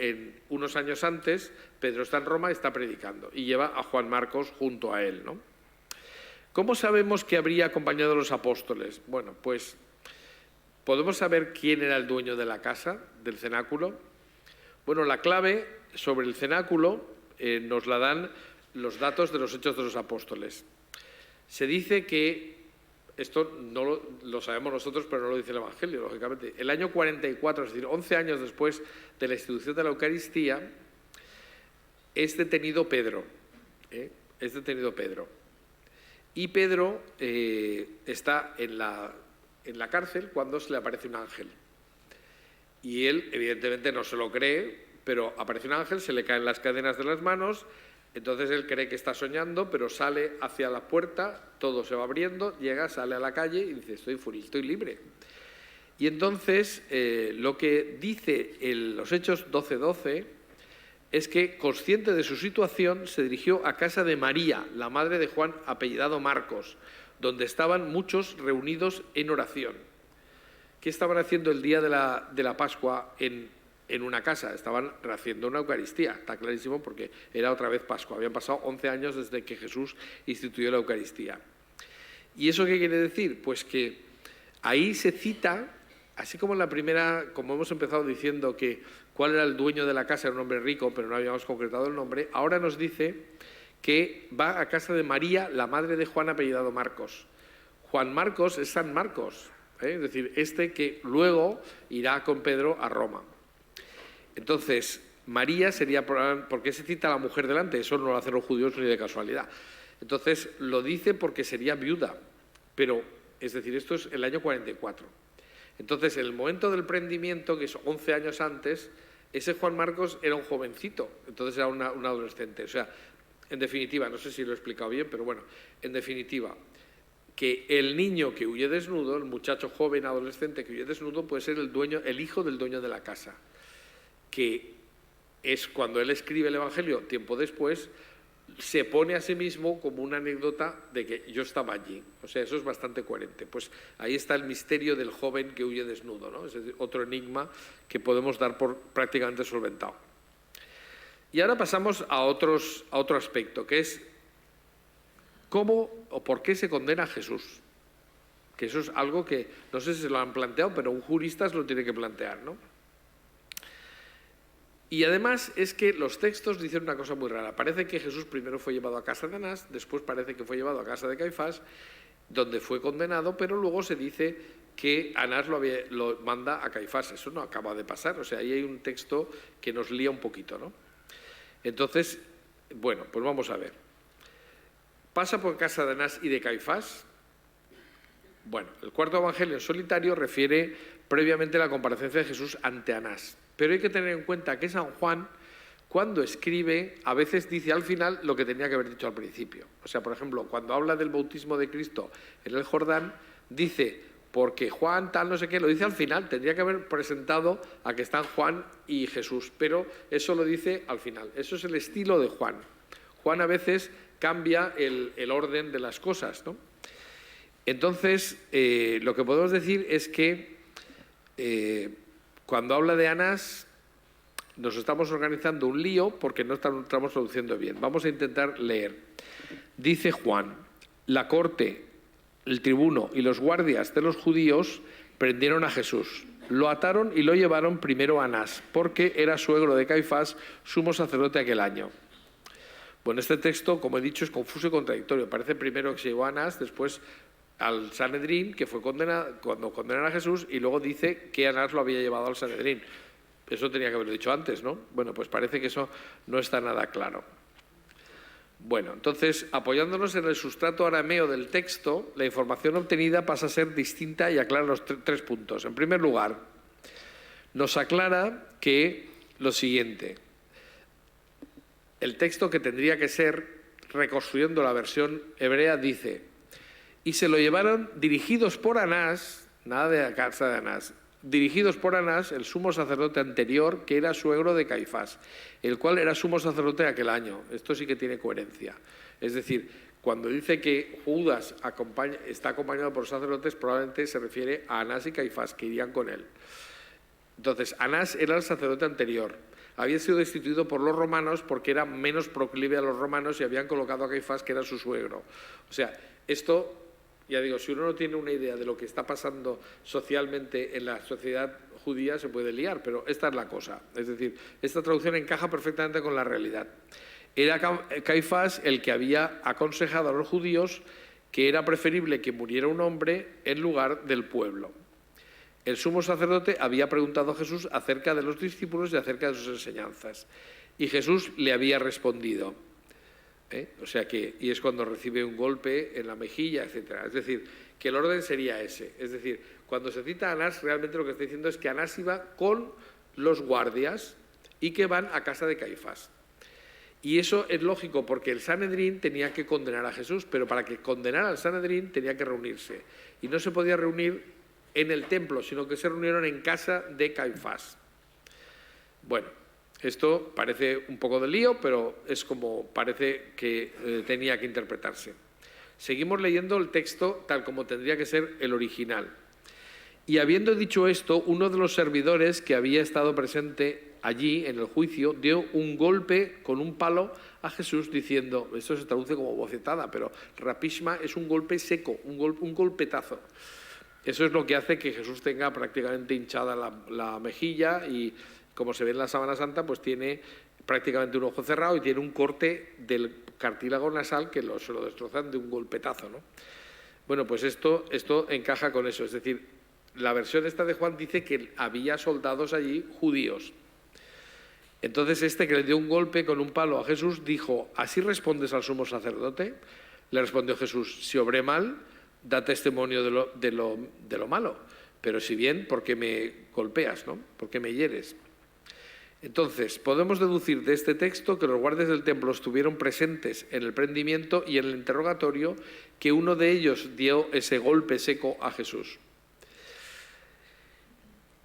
unos años antes, Pedro está en Roma y está predicando y lleva a Juan Marcos junto a él, ¿no? ¿Cómo sabemos que habría acompañado a los apóstoles? Bueno, pues ¿podemos saber quién era el dueño de la casa, del cenáculo? Bueno, la clave sobre el cenáculo nos la dan los datos de los Hechos de los Apóstoles. Se dice que, esto no lo sabemos nosotros, pero no lo dice el Evangelio, lógicamente, el año 44, es decir, 11 años después de la institución de la Eucaristía, es detenido Pedro. Y Pedro está en la cárcel cuando se le aparece un ángel. Y él, evidentemente, no se lo cree, pero aparece un ángel, se le caen las cadenas de las manos, entonces él cree que está soñando, pero sale hacia la puerta, todo se va abriendo, llega, sale a la calle y dice, estoy libre. Y entonces, lo que dice en los Hechos 12:12 es que, consciente de su situación, se dirigió a casa de María, la madre de Juan, apellidado Marcos, donde estaban muchos reunidos en oración. ¿Qué estaban haciendo el día de la Pascua en una casa? Estaban haciendo una Eucaristía, está clarísimo, porque era otra vez Pascua. Habían pasado 11 años desde que Jesús instituyó la Eucaristía. ¿Y eso qué quiere decir? Pues que ahí se cita, así como en la primera, como hemos empezado diciendo que cuál era el dueño de la casa, era un hombre rico, pero no habíamos concretado el nombre, ahora nos dice que va a casa de María, la madre de Juan, apellidado Marcos. Juan Marcos es San Marcos. Es decir, este que luego irá con Pedro a Roma. Entonces, María sería, ¿por qué se cita a la mujer delante? Eso no lo hacen los judíos ni de casualidad. Entonces, lo dice porque sería viuda, pero, es decir, esto es el año 44. Entonces, en el momento del prendimiento, que es 11 años antes, ese Juan Marcos era un jovencito, entonces era un adolescente. O sea, en definitiva, no sé si lo he explicado bien, pero bueno, en definitiva, que el niño que huye desnudo, el muchacho joven adolescente que huye desnudo, puede ser el hijo del dueño de la casa, que es cuando él escribe el Evangelio, tiempo después, se pone a sí mismo como una anécdota de que yo estaba allí. O sea, eso es bastante coherente. Pues ahí está el misterio del joven que huye desnudo, ¿no? Es decir, otro enigma que podemos dar por prácticamente solventado. Y ahora pasamos a otro aspecto, que es cómo o por qué se condena a Jesús. Que eso es algo que, no sé si se lo han planteado, pero un jurista se lo tiene que plantear, ¿no? Y además es que los textos dicen una cosa muy rara. Parece que Jesús primero fue llevado a casa de Anás, después parece que fue llevado a casa de Caifás, donde fue condenado, pero luego se dice que Anás lo manda a Caifás. Eso no acaba de pasar, o sea, ahí hay un texto que nos lía un poquito, ¿no? Entonces, bueno, pues vamos a ver. ¿Pasa por casa de Anás y de Caifás? Bueno, el cuarto evangelio en solitario refiere previamente la comparecencia de Jesús ante Anás. Pero hay que tener en cuenta que San Juan, cuando escribe, a veces dice al final lo que tenía que haber dicho al principio. O sea, por ejemplo, cuando habla del bautismo de Cristo en el Jordán, dice, porque Juan tal no sé qué, lo dice al final, tendría que haber presentado a que están Juan y Jesús, pero eso lo dice al final. Eso es el estilo de Juan. Juan a veces cambia el orden de las cosas, ¿no? Entonces, lo que podemos decir es que cuando habla de Anás, nos estamos organizando un lío porque no estamos traduciendo bien. Vamos a intentar leer. Dice Juan, la corte, el tribuno y los guardias de los judíos prendieron a Jesús. Lo ataron y lo llevaron primero a Anás, porque era suegro de Caifás, sumo sacerdote aquel año. Bueno, este texto, como he dicho, es confuso y contradictorio. Parece primero que se llevó a Anás, después al Sanedrín, que fue condenado cuando condenan a Jesús, y luego dice que Anás lo había llevado al Sanedrín. Eso tenía que haberlo dicho antes, ¿no? Bueno, pues parece que eso no está nada claro. Bueno, entonces, apoyándonos en el sustrato arameo del texto, la información obtenida pasa a ser distinta y aclara los tres puntos. En primer lugar, nos aclara que lo siguiente, el texto que tendría que ser, reconstruyendo la versión hebrea, dice: y se lo llevaron dirigidos por Anás, nada de la casa de Anás, dirigidos por Anás, el sumo sacerdote anterior, que era suegro de Caifás, el cual era sumo sacerdote de aquel año. Esto sí que tiene coherencia. Es decir, cuando dice que Judas está acompañado por sacerdotes, probablemente se refiere a Anás y Caifás, que irían con él. Entonces, Anás era el sacerdote anterior. Había sido destituido por los romanos porque era menos proclive a los romanos y habían colocado a Caifás, que era su suegro. O sea, esto, ya digo, si uno no tiene una idea de lo que está pasando socialmente en la sociedad judía, se puede liar, pero esta es la cosa. Es decir, esta traducción encaja perfectamente con la realidad. Era Caifás el que había aconsejado a los judíos que era preferible que muriera un hombre en lugar del pueblo. El sumo sacerdote había preguntado a Jesús acerca de los discípulos y acerca de sus enseñanzas. Y Jesús le había respondido. O sea que, y es cuando recibe un golpe en la mejilla, etc. Es decir, que el orden sería ese. Es decir, cuando se cita a Anás, realmente lo que está diciendo es que Anás iba con los guardias y que van a casa de Caifás. Y eso es lógico porque el Sanedrín tenía que condenar a Jesús, pero para que condenara al Sanedrín tenía que reunirse. Y no se podía reunir en el templo, sino que se reunieron en casa de Caifás. Bueno, esto parece un poco de lío, pero es como parece que tenía que interpretarse. Seguimos leyendo el texto tal como tendría que ser el original. Y habiendo dicho esto, uno de los servidores que había estado presente allí en el juicio dio un golpe con un palo a Jesús diciendo, esto se traduce como bofetada, pero rapishma es un golpe seco, un golpetazo. Eso es lo que hace que Jesús tenga prácticamente hinchada la mejilla y, como se ve en la sábana santa, pues tiene prácticamente un ojo cerrado y tiene un corte del cartílago nasal que se lo destrozan de un golpetazo, ¿no? Bueno, pues esto encaja con eso. Es decir, la versión esta de Juan dice que había soldados allí judíos. Entonces este que le dio un golpe con un palo a Jesús dijo: ¿así respondes al sumo sacerdote? Le respondió Jesús: si obré mal, da testimonio de lo malo, pero si bien, ¿por qué me golpeas, no? ¿Por qué me hieres? Entonces, podemos deducir de este texto que los guardias del templo estuvieron presentes en el prendimiento y en el interrogatorio, que uno de ellos dio ese golpe seco a Jesús.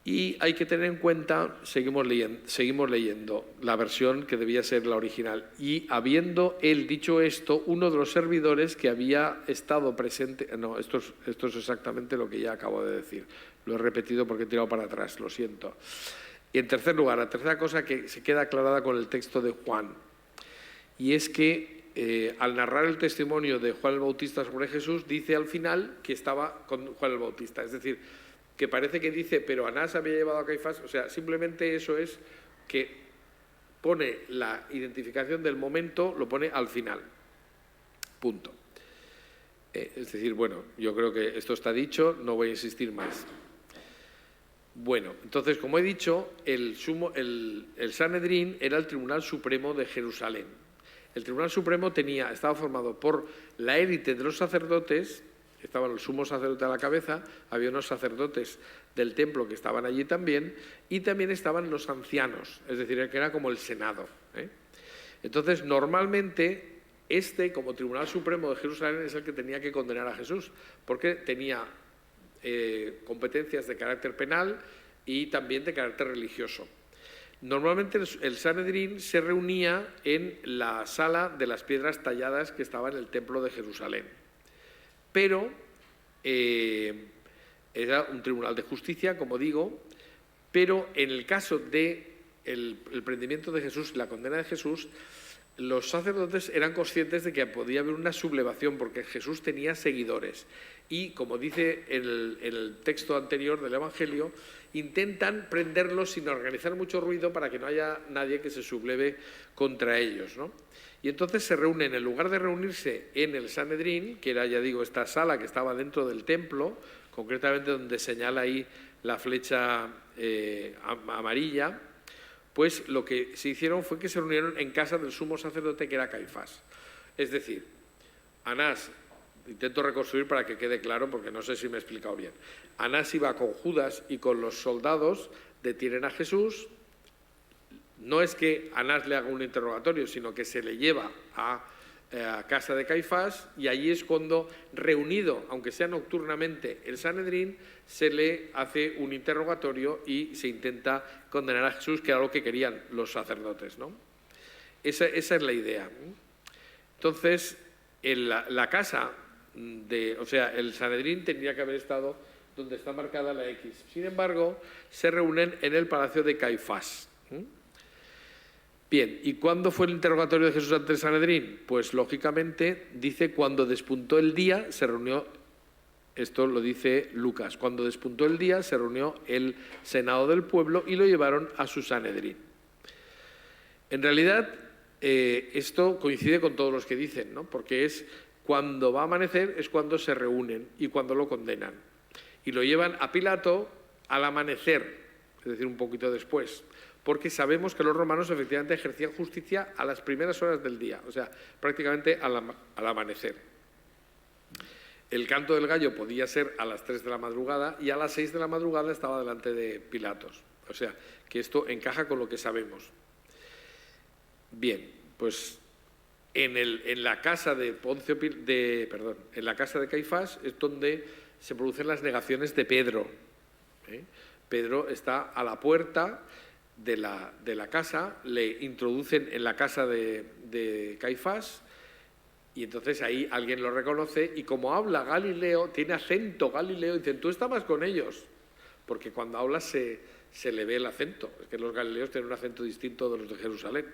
Y hay que tener en cuenta, seguimos leyendo la versión que debía ser la original. Y habiendo él dicho esto, uno de los servidores que había estado presente... No, esto es exactamente lo que ya acabo de decir. Lo he repetido porque he tirado para atrás, lo siento. Y en tercer lugar, la tercera cosa que se queda aclarada con el texto de Juan, y es que al narrar el testimonio de Juan el Bautista sobre Jesús, dice al final que estaba con Juan el Bautista. Es decir, que parece que dice, pero Anás había llevado a Caifás. O sea, simplemente eso es que pone la identificación del momento, lo pone al final. Punto. Es decir, bueno, yo creo que esto está dicho, no voy a insistir más. Bueno, entonces, como he dicho, el Sanedrín era el Tribunal Supremo de Jerusalén. El Tribunal Supremo estaba formado por la élite de los sacerdotes. Estaba el sumo sacerdote a la cabeza, había unos sacerdotes del templo que estaban allí también, y también estaban los ancianos, es decir, que era como el Senado. Entonces, normalmente, como Tribunal Supremo de Jerusalén, es el que tenía que condenar a Jesús, porque tenía competencias de carácter penal y también de carácter religioso. Normalmente el Sanedrín se reunía en la sala de las piedras talladas que estaba en el templo de Jerusalén. Pero era un tribunal de justicia, como digo, pero en el caso del prendimiento de Jesús y la condena de Jesús, los sacerdotes eran conscientes de que podía haber una sublevación porque Jesús tenía seguidores. Y, como dice el texto anterior del Evangelio, intentan prenderlos sin organizar mucho ruido para que no haya nadie que se subleve contra ellos, ¿no? Y entonces se reúnen, en lugar de reunirse en el Sanedrín, que era, ya digo, esta sala que estaba dentro del templo, concretamente donde señala ahí la flecha amarilla, pues lo que se hicieron fue que se reunieron en casa del sumo sacerdote, que era Caifás. Es decir, Anás, intento reconstruir para que quede claro, porque no sé si me he explicado bien. Anás iba con Judas y con los soldados, detienen a Jesús. No es que Anás le haga un interrogatorio, sino que se le lleva a casa de Caifás, y allí es cuando, reunido, aunque sea nocturnamente, el Sanedrín, se le hace un interrogatorio y se intenta condenar a Jesús, que era lo que querían los sacerdotes, ¿no? Esa es la idea. Entonces, la casa o sea, el Sanedrín tendría que haber estado donde está marcada la X. Sin embargo, se reúnen en el palacio de Caifás. Bien, ¿y cuándo fue el interrogatorio de Jesús ante el Sanedrín? Pues, lógicamente, dice cuando despuntó el día, se reunió, esto lo dice Lucas, cuando despuntó el día se reunió el Senado del pueblo y lo llevaron a su Sanedrín. En realidad, esto coincide con todos los que dicen, ¿no? Porque es cuando va a amanecer, es cuando se reúnen y cuando lo condenan. Y lo llevan a Pilato al amanecer, es decir, un poquito después, porque sabemos que los romanos efectivamente ejercían justicia a las primeras horas del día, o sea, prácticamente al amanecer. El canto del gallo podía ser a las 3 de la madrugada y a las 6 de la madrugada estaba delante de Pilatos. O sea, que esto encaja con lo que sabemos. Bien, pues en la casa de en la casa de Caifás es donde se producen las negaciones de Pedro. Pedro está a la puerta de la casa, le introducen en la casa de Caifás, y entonces ahí alguien lo reconoce, y como habla Galileo, tiene acento galileo, dicen, tú estabas con ellos, porque cuando habla se le ve el acento, es que los galileos tienen un acento distinto de los de Jerusalén.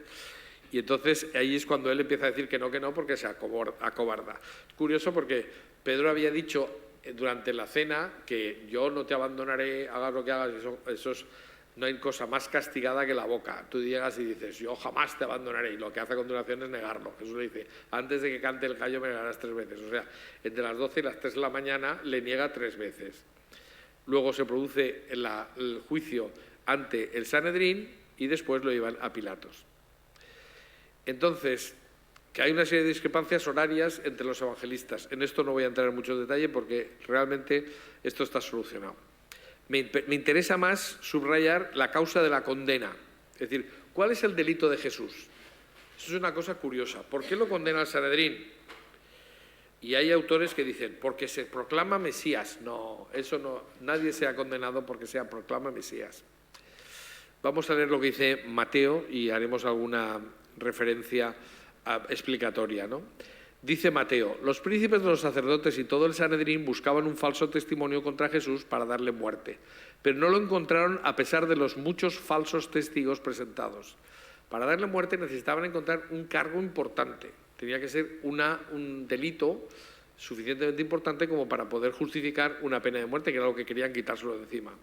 Y entonces ahí es cuando él empieza a decir que no, porque se acobarda. Es curioso porque Pedro había dicho durante la cena que yo no te abandonaré, hagas lo que hagas, no hay cosa más castigada que la boca. Tú llegas y dices, yo jamás te abandonaré, y lo que hace a continuación es negarlo. Jesús le dice, antes de que cante el gallo me negarás 3 veces. O sea, entre las 12 y las 3 de la mañana le niega 3 veces. luego se produce el juicio ante el Sanedrín y después lo llevan a Pilatos. Entonces, que hay una serie de discrepancias horarias entre los evangelistas. En esto no voy a entrar en mucho detalle porque realmente esto está solucionado. Me interesa más subrayar la causa de la condena. Es decir, ¿cuál es el delito de Jesús? Eso es una cosa curiosa. ¿Por qué lo condena el Sanedrín? Y hay autores que dicen, porque se proclama Mesías. No, eso no. Nadie se ha condenado porque se proclama Mesías. Vamos a leer lo que dice Mateo y haremos alguna referencia explicatoria, ¿no? Dice Mateo, los príncipes de los sacerdotes y todo el Sanedrín buscaban un falso testimonio contra Jesús para darle muerte, pero no lo encontraron a pesar de los muchos falsos testigos presentados. Para darle muerte necesitaban encontrar un cargo importante, tenía que ser un delito suficientemente importante como para poder justificar una pena de muerte, que era lo que querían quitárselo de encima.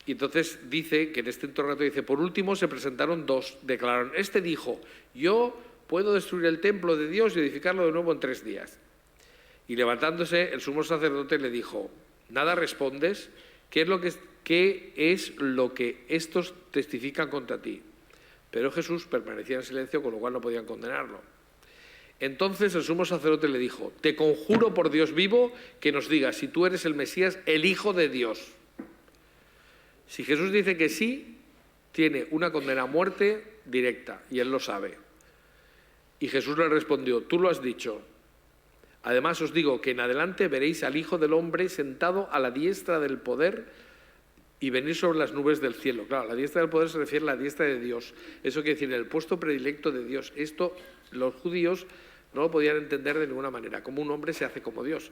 Y entonces dice que en este interrogatorio dice, por último se presentaron dos, declararon, este dijo, yo puedo destruir el templo de Dios y edificarlo de nuevo en 3 días. Y levantándose, el sumo sacerdote le dijo, nada respondes, ¿qué es lo que estos testifican contra ti? Pero Jesús permanecía en silencio, con lo cual no podían condenarlo. Entonces el sumo sacerdote le dijo, te conjuro por Dios vivo que nos digas si tú eres el Mesías, el Hijo de Dios. Si Jesús dice que sí, tiene una condena a muerte directa, y él lo sabe. Y Jesús le respondió, tú lo has dicho. Además os digo que en adelante veréis al Hijo del Hombre sentado a la diestra del poder y venir sobre las nubes del cielo. Claro, la diestra del poder se refiere a la diestra de Dios. Eso quiere decir el puesto predilecto de Dios. Esto los judíos no lo podían entender de ninguna manera. Como un hombre se hace como Dios.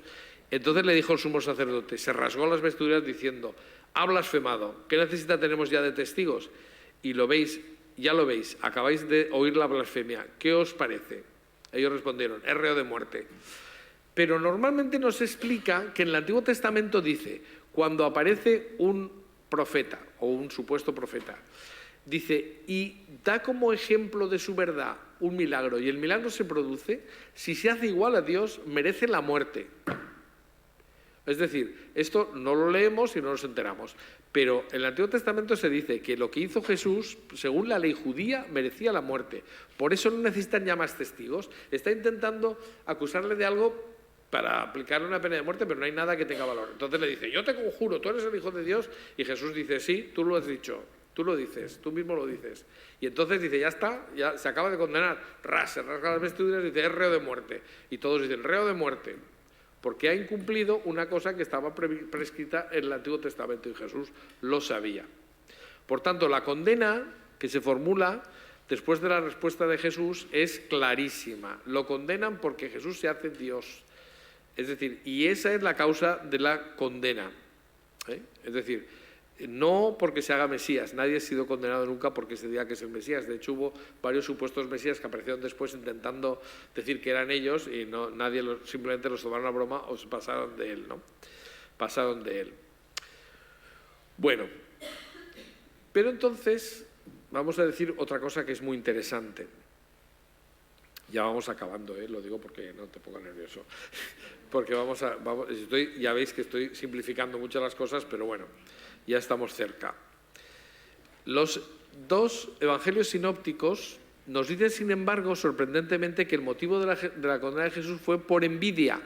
Entonces le dijo el sumo sacerdote, se rasgó las vestiduras diciendo, ha blasfemado, ¿qué necesidad tenemos ya de testigos? Y lo veis, ya lo veis, acabáis de oír la blasfemia, ¿qué os parece? Ellos respondieron, es reo de muerte. Pero normalmente nos explica que en el Antiguo Testamento dice, cuando aparece un profeta o un supuesto profeta, dice, y da como ejemplo de su verdad un milagro, y el milagro se produce, si se hace igual a Dios, merece la muerte. Es decir, esto no lo leemos y no nos enteramos, pero en el Antiguo Testamento se dice que lo que hizo Jesús, según la ley judía, merecía la muerte. Por eso no necesitan ya más testigos. Está intentando acusarle de algo para aplicarle una pena de muerte, pero no hay nada que tenga valor. Entonces le dice, yo te conjuro, tú eres el Hijo de Dios, y Jesús dice, sí, tú lo has dicho, tú lo dices, tú mismo lo dices. Y entonces dice, ya está, ya se acaba de condenar, se rasga las vestiduras y dice, es reo de muerte. Y todos dicen, reo de muerte. Porque ha incumplido una cosa que estaba prescrita en el Antiguo Testamento y Jesús lo sabía. Por tanto, la condena que se formula después de la respuesta de Jesús es clarísima. Lo condenan porque Jesús se hace Dios. Es decir, y esa es la causa de la condena. Es decir, no porque se haga Mesías. Nadie ha sido condenado nunca porque se diga que es el Mesías. De hecho, hubo varios supuestos Mesías que aparecieron después intentando decir que eran ellos y no, nadie simplemente los tomaron a broma o se pasaron de él, ¿no? Pasaron de él. Bueno, pero entonces vamos a decir otra cosa que es muy interesante. Ya vamos acabando, lo digo porque no te pongas nervioso. Porque ya veis que estoy simplificando mucho las cosas, pero bueno, ya estamos cerca. Los 2 evangelios sinópticos nos dicen, sin embargo, sorprendentemente, que el motivo de la condena de Jesús fue por envidia.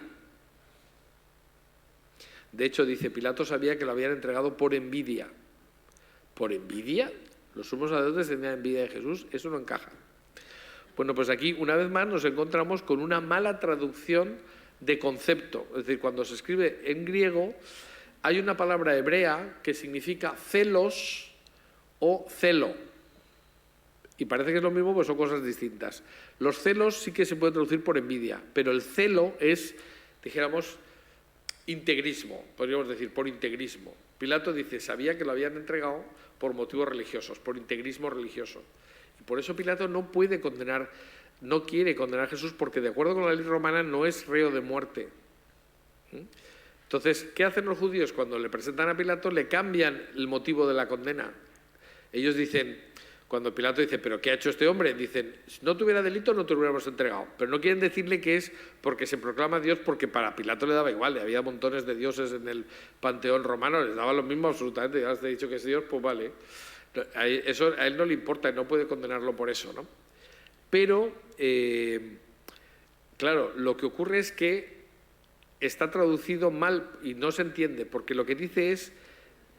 De hecho, dice, Pilato sabía que lo habían entregado por envidia. ¿Por envidia? ¿Los sumos sacerdotes tenían envidia de Jesús? Eso no encaja. Bueno, pues aquí, una vez más, nos encontramos con una mala traducción de concepto. Es decir, cuando se escribe en griego, hay una palabra hebrea que significa celos o celo. Y parece que es lo mismo, pues son cosas distintas. Los celos sí que se puede traducir por envidia, pero el celo es, dijéramos, integrismo, podríamos decir, por integrismo. Pilato dice, sabía que lo habían entregado por motivos religiosos, por integrismo religioso. Y por eso Pilato no puede condenar, no quiere condenar a Jesús, porque de acuerdo con la ley romana no es reo de muerte. Entonces, ¿qué hacen los judíos? Cuando le presentan a Pilato, le cambian el motivo de la condena. Ellos dicen, Cuando Pilato dice, ¿pero qué ha hecho este hombre? Dicen, si no tuviera delito no te lo hubiéramos entregado. Pero no quieren decirle que es porque se proclama Dios, porque para Pilato le daba igual, había montones de dioses en el panteón romano, les daba lo mismo absolutamente, ya te he dicho que es Dios, pues vale. Eso a él no le importa y no puede condenarlo por eso, ¿no? Pero, claro, lo que ocurre es que está traducido mal y no se entiende, porque lo que dice es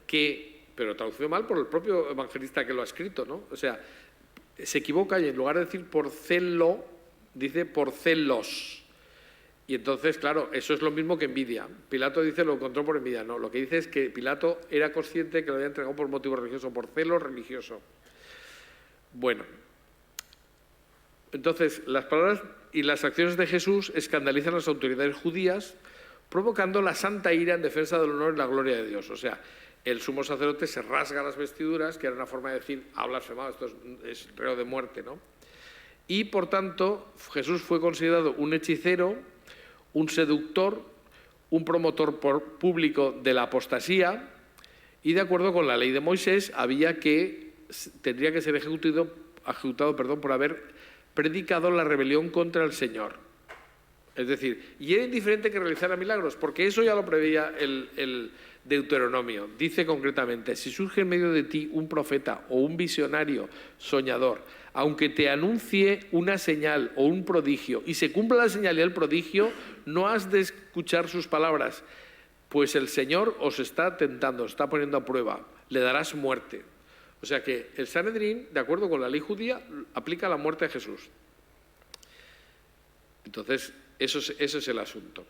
que, pero traducido mal por el propio evangelista que lo ha escrito, ¿no? O sea, se equivoca y en lugar de decir por celo, dice por celos. Y entonces, claro, eso es lo mismo que envidia. Pilato dice lo encontró por envidia. No, lo que dice es que Pilato era consciente que lo había entregado por motivo religioso, por celo religioso. Bueno, entonces las palabras y las acciones de Jesús escandalizan a las autoridades judías, provocando la santa ira en defensa del honor y la gloria de Dios. O sea, el sumo sacerdote se rasga las vestiduras, que era una forma de decir, ha blasfemado, esto es reo de muerte, ¿no? Y, por tanto, Jesús fue considerado un hechicero, un seductor, un promotor público de la apostasía, y de acuerdo con la ley de Moisés tendría que ser ejecutado por haber predicado la rebelión contra el Señor. Es decir, y era indiferente que realizara milagros, porque eso ya lo preveía el Deuteronomio. Dice concretamente, si surge en medio de ti un profeta o un visionario soñador, aunque te anuncie una señal o un prodigio, y se cumpla la señal y el prodigio, no has de escuchar sus palabras, pues el Señor os está tentando, os está poniendo a prueba, le darás muerte. O sea que el Sanedrín, de acuerdo con la ley judía, aplica la muerte a Jesús. Entonces, eso es el asunto.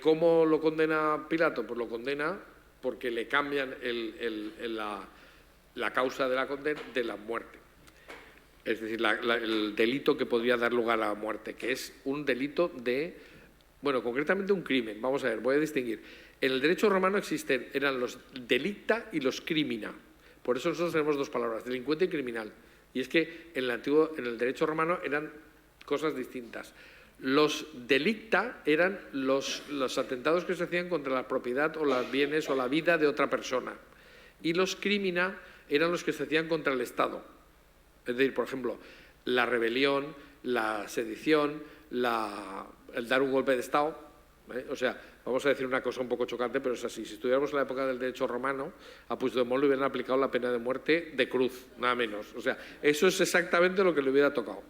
¿Cómo lo condena Pilato? Pues lo condena porque le cambian la causa de la muerte. Es decir, el delito que podría dar lugar a la muerte, que es un delito concretamente un crimen. Vamos a ver, voy a distinguir. En el derecho romano eran los delicta y los crimina. Por eso nosotros tenemos dos palabras, delincuente y criminal. Y es que en el derecho romano eran cosas distintas. Los delicta eran los atentados que se hacían contra la propiedad o los bienes o la vida de otra persona. Y los crimina eran los que se hacían contra el Estado. Es decir, por ejemplo, la rebelión, la sedición, el dar un golpe de Estado. O sea, vamos a decir una cosa un poco chocante, pero es así. Si estuviéramos en la época del derecho romano, a Puigdemont le hubieran aplicado la pena de muerte de cruz, nada menos. O sea, eso es exactamente lo que le hubiera tocado.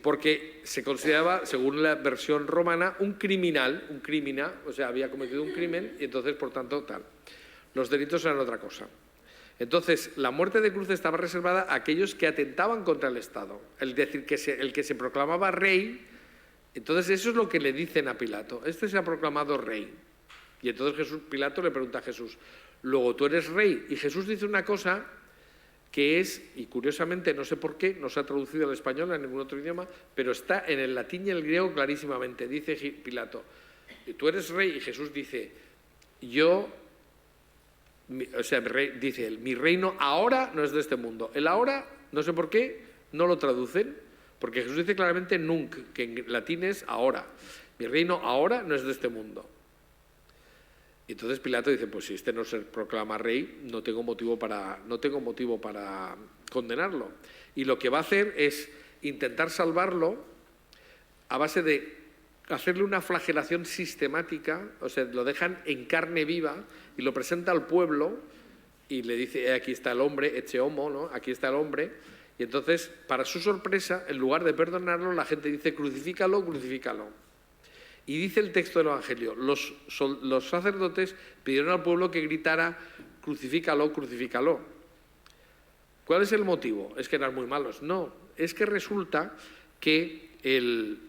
Porque se consideraba, según la versión romana, un criminal, o sea, había cometido un crimen y entonces, por tanto, tal. Los delitos eran otra cosa. Entonces, la muerte de cruz estaba reservada a aquellos que atentaban contra el Estado. Es decir, el que se proclamaba rey, entonces eso es lo que le dicen a Pilato. Este se ha proclamado rey. Y entonces Pilato le pregunta a Jesús, luego tú eres rey. Y Jesús dice una cosa que es, y curiosamente no sé por qué, no se ha traducido al español en ningún otro idioma, pero está en el latín y el griego clarísimamente. Dice Pilato, tú eres rey, y Jesús dice, dice él, mi reino ahora no es de este mundo. El ahora, no sé por qué, no lo traducen, porque Jesús dice claramente nunc, que en latín es ahora. Mi reino ahora no es de este mundo. Y entonces Pilato dice, pues si este no se proclama rey, no tengo motivo para condenarlo. Y lo que va a hacer es intentar salvarlo a base de hacerle una flagelación sistemática, o sea, lo dejan en carne viva y lo presenta al pueblo y le dice, aquí está el hombre, ecce homo, ¿no? Aquí está el hombre. Y entonces, para su sorpresa, en lugar de perdonarlo, la gente dice, crucifícalo, crucifícalo. Y dice el texto del Evangelio, los sacerdotes pidieron al pueblo que gritara, crucifícalo, crucifícalo. ¿Cuál es el motivo? ¿Es que eran muy malos? No, es que resulta que el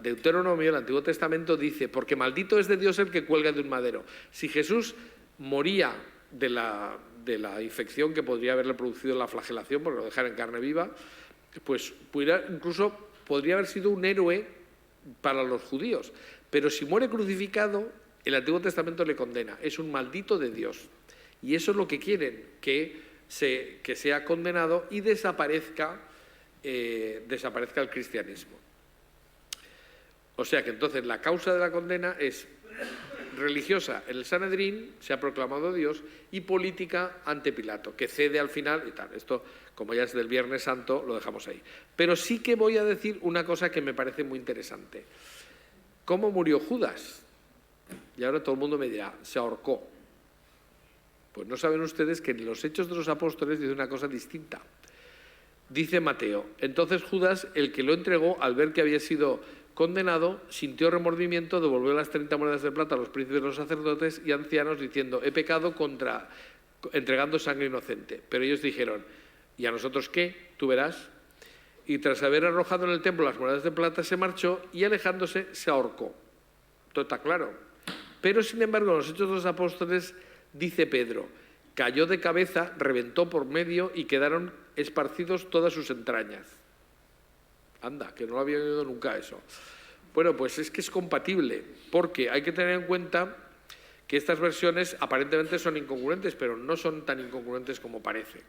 Deuteronomio, el Antiguo Testamento, dice, porque maldito es de Dios el que cuelga de un madero. Si Jesús moría de la infección que podría haberle producido la flagelación, porque lo dejara en carne viva, pues incluso podría haber sido un héroe para los judíos. Pero si muere crucificado, el Antiguo Testamento le condena. Es un maldito de Dios. Y eso es lo que quieren, que sea condenado y desaparezca el cristianismo. O sea que entonces la causa de la condena es religiosa en el Sanedrín, se ha proclamado Dios, y política ante Pilato, que cede al final y tal. Esto, como ya es del Viernes Santo, lo dejamos ahí. Pero sí que voy a decir una cosa que me parece muy interesante. ¿Cómo murió Judas? Y ahora todo el mundo me dirá, se ahorcó. Pues no saben ustedes que en los Hechos de los Apóstoles dice una cosa distinta. Dice Mateo, entonces Judas, el que lo entregó, al ver que había sido condenado, sintió remordimiento, devolvió las 30 monedas de plata a los príncipes de los sacerdotes y ancianos, diciendo, he pecado entregando sangre inocente. Pero ellos dijeron, ¿y a nosotros qué? Tú verás. Y tras haber arrojado en el templo las monedas de plata, se marchó y alejándose se ahorcó. Todo está claro. Pero, sin embargo, en los Hechos de los Apóstoles dice Pedro, cayó de cabeza, reventó por medio y quedaron esparcidos todas sus entrañas. Anda, que no lo había oído nunca eso. Bueno, pues es que es compatible, porque hay que tener en cuenta que estas versiones aparentemente son incongruentes, pero no son tan incongruentes como parece.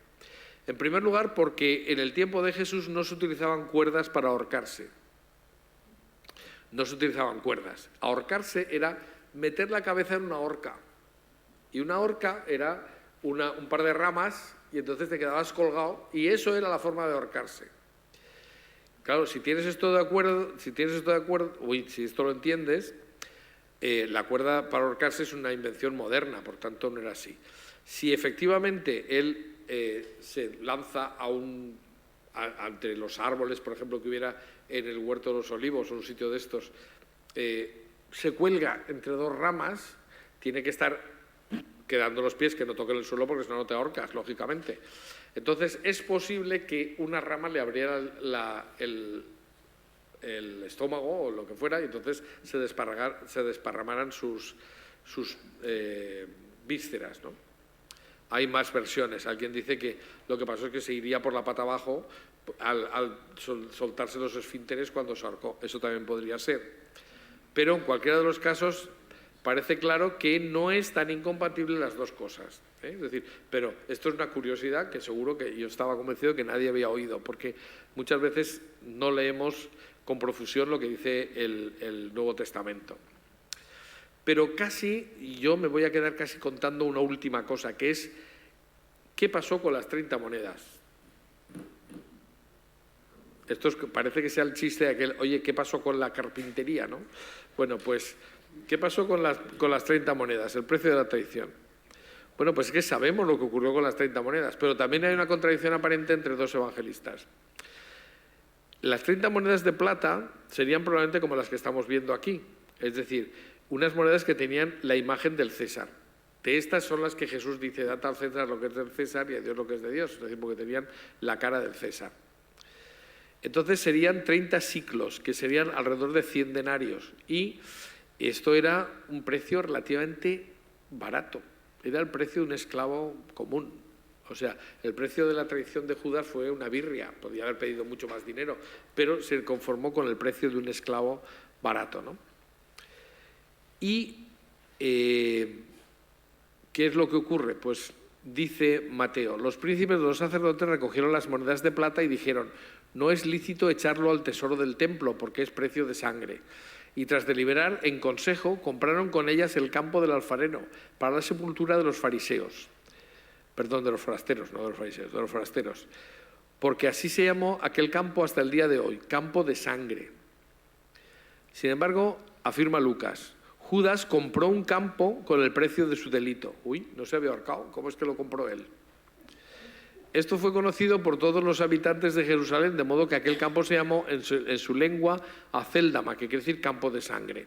En primer lugar, porque en el tiempo de Jesús no se utilizaban cuerdas para ahorcarse. No se utilizaban cuerdas. Ahorcarse era meter la cabeza en una horca. Y una horca era un par de ramas y entonces te quedabas colgado y eso era la forma de ahorcarse. Claro, si tienes esto de acuerdo, si esto lo entiendes, la cuerda para ahorcarse es una invención moderna, por tanto no era así. Si efectivamente él se lanza entre los árboles, por ejemplo, que hubiera en el Huerto de los Olivos o un sitio de estos, se cuelga entre dos ramas, tiene que estar quedando los pies que no toquen el suelo porque si no, no te ahorcas, lógicamente. Entonces, es posible que una rama le abriera el estómago o lo que fuera y entonces se desparramaran sus vísceras, ¿no? Hay más versiones. Alguien dice que lo que pasó es que se iría por la pata abajo al soltarse los esfínteres cuando se ahorcó. Eso también podría ser. Pero en cualquiera de los casos parece claro que no es tan incompatible las dos cosas. Es decir, pero esto es una curiosidad que seguro que yo estaba convencido que nadie había oído, porque muchas veces no leemos con profusión lo que dice el Nuevo Testamento. Pero casi, yo me voy a quedar casi contando una última cosa, que es ¿qué pasó con las 30 monedas? Esto parece que sea el chiste de aquel, oye, ¿qué pasó con la carpintería, no? Bueno, pues, ¿qué pasó con las 30 monedas? El precio de la traición. Bueno, pues es que sabemos lo que ocurrió con las 30 monedas, pero también hay una contradicción aparente entre dos evangelistas. Las 30 monedas de plata serían probablemente como las que estamos viendo aquí, es decir, unas monedas que tenían la imagen del César. De estas son las que Jesús dice, dad al César lo que es del César y a Dios lo que es de Dios, es decir, porque tenían la cara del César. Entonces serían 30 siclos, que serían alrededor de 100 denarios, y esto era un precio relativamente barato, era el precio de un esclavo común. O sea, el precio de la traición de Judas fue una birria, podía haber pedido mucho más dinero, pero se conformó con el precio de un esclavo barato, ¿no? Y, ¿qué es lo que ocurre? Pues dice Mateo, los príncipes de los sacerdotes recogieron las monedas de plata y dijeron, no es lícito echarlo al tesoro del templo porque es precio de sangre. Y tras deliberar, en consejo, compraron con ellas el campo del alfarero para la sepultura de los fariseos. Perdón, de los forasteros, no de los fariseos, de los forasteros. Porque así se llamó aquel campo hasta el día de hoy, campo de sangre. Sin embargo, afirma Lucas, Judas compró un campo con el precio de su delito. Uy, no se había ahorcado, ¿cómo es que lo compró él? Esto fue conocido por todos los habitantes de Jerusalén, de modo que aquel campo se llamó en su lengua Acéldama, que quiere decir campo de sangre.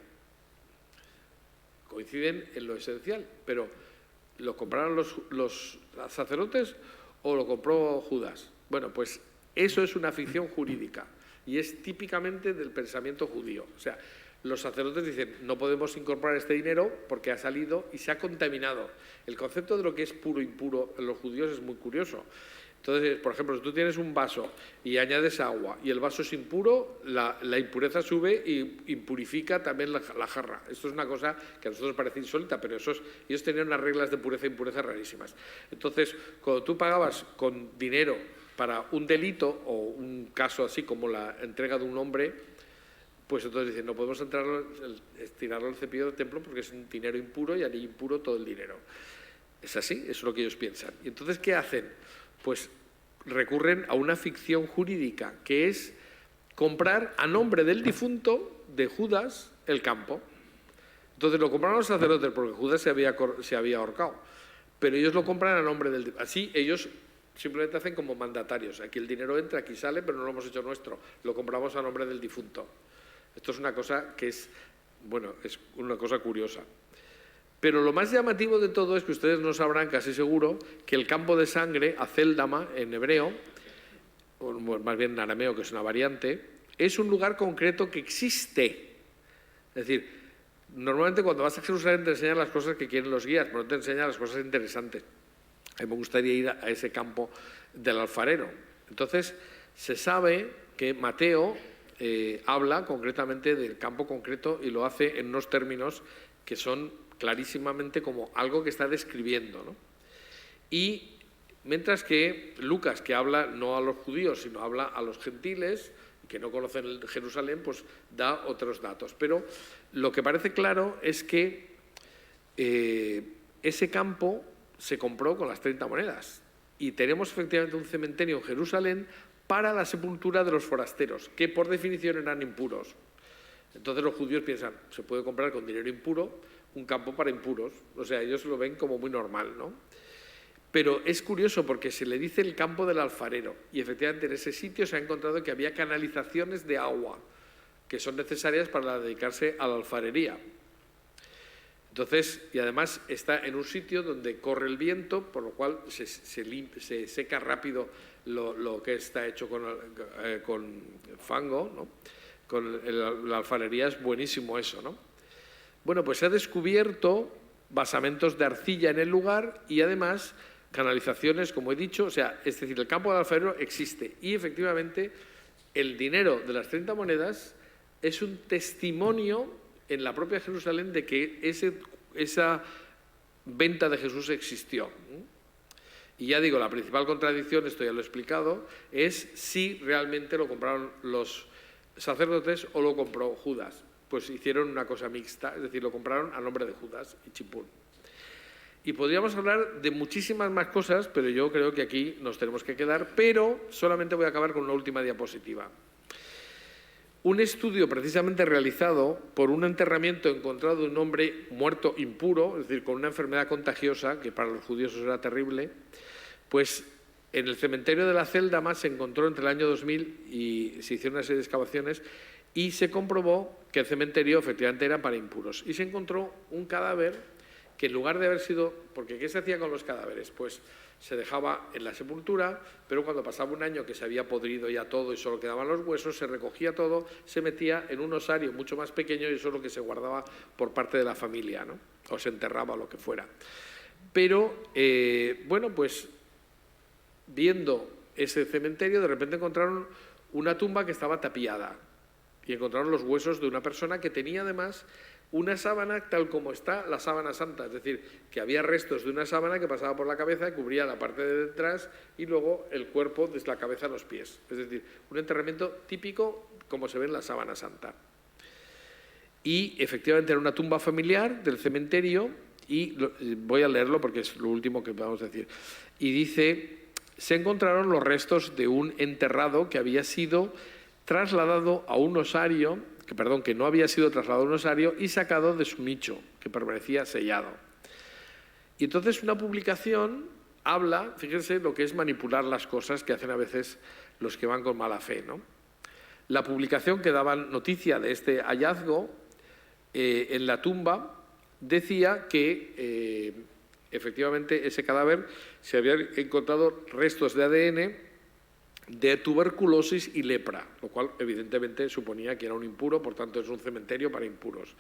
Coinciden en lo esencial, pero ¿lo compraron los sacerdotes o lo compró Judas? Bueno, pues eso es una ficción jurídica y es típicamente del pensamiento judío. O sea, los sacerdotes dicen, no podemos incorporar este dinero porque ha salido y se ha contaminado. El concepto de lo que es puro e impuro en los judíos es muy curioso. Entonces, por ejemplo, si tú tienes un vaso y añades agua y el vaso es impuro, la impureza sube y impurifica también la jarra. Esto es una cosa que a nosotros parece insólita, pero ellos tenían unas reglas de pureza e impureza rarísimas. Entonces, cuando tú pagabas con dinero para un delito o un caso así como la entrega de un hombre, pues entonces dicen, no podemos tirarlo al cepillo del templo porque es un dinero impuro y haría impuro todo el dinero. Es así, eso es lo que ellos piensan. Y entonces, ¿qué hacen? Pues recurren a una ficción jurídica, que es comprar a nombre del difunto de Judas el campo. Entonces lo compraron los sacerdotes porque Judas se había ahorcado, pero ellos lo compran a nombre del difunto. Así ellos simplemente hacen como mandatarios. Aquí el dinero entra, aquí sale, pero no lo hemos hecho nuestro, lo compramos a nombre del difunto. Esto es una cosa que es una cosa curiosa. Pero lo más llamativo de todo es que ustedes no sabrán, casi seguro, que el campo de sangre, Aceldama, en hebreo, o más bien en arameo, que es una variante, es un lugar concreto que existe. Es decir, normalmente cuando vas a Jerusalén te enseñan las cosas que quieren los guías, pero no te enseñan las cosas interesantes. A mí me gustaría ir a ese campo del alfarero. Entonces, se sabe que Mateo habla concretamente del campo concreto y lo hace en unos términos que son clarísimamente como algo que está describiendo, ¿no? Y mientras que Lucas, que habla no a los judíos, sino habla a los gentiles, que no conocen Jerusalén, pues da otros datos. Pero lo que parece claro es que ese campo se compró con las 30 monedas. Y tenemos efectivamente un cementerio en Jerusalén para la sepultura de los forasteros, que por definición eran impuros. Entonces los judíos piensan, se puede comprar con dinero impuro un campo para impuros. O sea, ellos lo ven como muy normal, ¿no? Pero es curioso porque se le dice el campo del alfarero y efectivamente en ese sitio se ha encontrado que había canalizaciones de agua que son necesarias para dedicarse a la alfarería. Entonces, y además está en un sitio donde corre el viento, por lo cual se seca rápido lo que está hecho con fango, ¿no? La alfarería es buenísimo eso, ¿no? Bueno, pues se ha descubierto basamentos de arcilla en el lugar y además canalizaciones, como he dicho, o sea, es decir, el campo del alfarero existe y efectivamente el dinero de las 30 monedas es un testimonio en la propia Jerusalén de que esa venta de Jesús existió. Y ya digo, la principal contradicción, esto ya lo he explicado, es si realmente lo compraron los sacerdotes o lo compró Judas. Pues hicieron una cosa mixta, es decir, lo compraron a nombre de Judas y chimpún. Y podríamos hablar de muchísimas más cosas, pero yo creo que aquí nos tenemos que quedar, pero solamente voy a acabar con una última diapositiva. Un estudio precisamente realizado por un enterramiento encontrado de un hombre muerto impuro, es decir, con una enfermedad contagiosa, que para los judíos eso era terrible, pues en el cementerio de la Aceldama se encontró entre el año 2000 y se hicieron una serie de excavaciones y se comprobó que el cementerio efectivamente era para impuros. Y se encontró un cadáver que en lugar de haber sido... Porque ¿qué se hacía con los cadáveres? Pues se dejaba en la sepultura, pero cuando pasaba un año que se había podrido ya todo y solo quedaban los huesos, se recogía todo, se metía en un osario mucho más pequeño y eso es lo que se guardaba por parte de la familia, ¿no? O se enterraba o lo que fuera. Pero, bueno, pues viendo ese cementerio, de repente encontraron una tumba que estaba tapiada y encontraron los huesos de una persona que tenía además una sábana tal como está la sábana santa, es decir, que había restos de una sábana que pasaba por la cabeza y cubría la parte de detrás y luego el cuerpo desde la cabeza a los pies. Es decir, un enterramiento típico como se ve en la sábana santa. Y efectivamente era una tumba familiar del cementerio y voy a leerlo porque es lo último que vamos a decir. Y dice, se encontraron los restos de un enterrado que había sido trasladado a un osario, que no había sido trasladado a un osario y sacado de su nicho, que permanecía sellado. Y entonces una publicación habla, fíjense lo que es manipular las cosas que hacen a veces los que van con mala fe, ¿no? La publicación que daba noticia de este hallazgo en la tumba decía que efectivamente ese cadáver se habían encontrado restos de ADN de tuberculosis y lepra, lo cual evidentemente suponía que era un impuro, por tanto es un cementerio para impuros.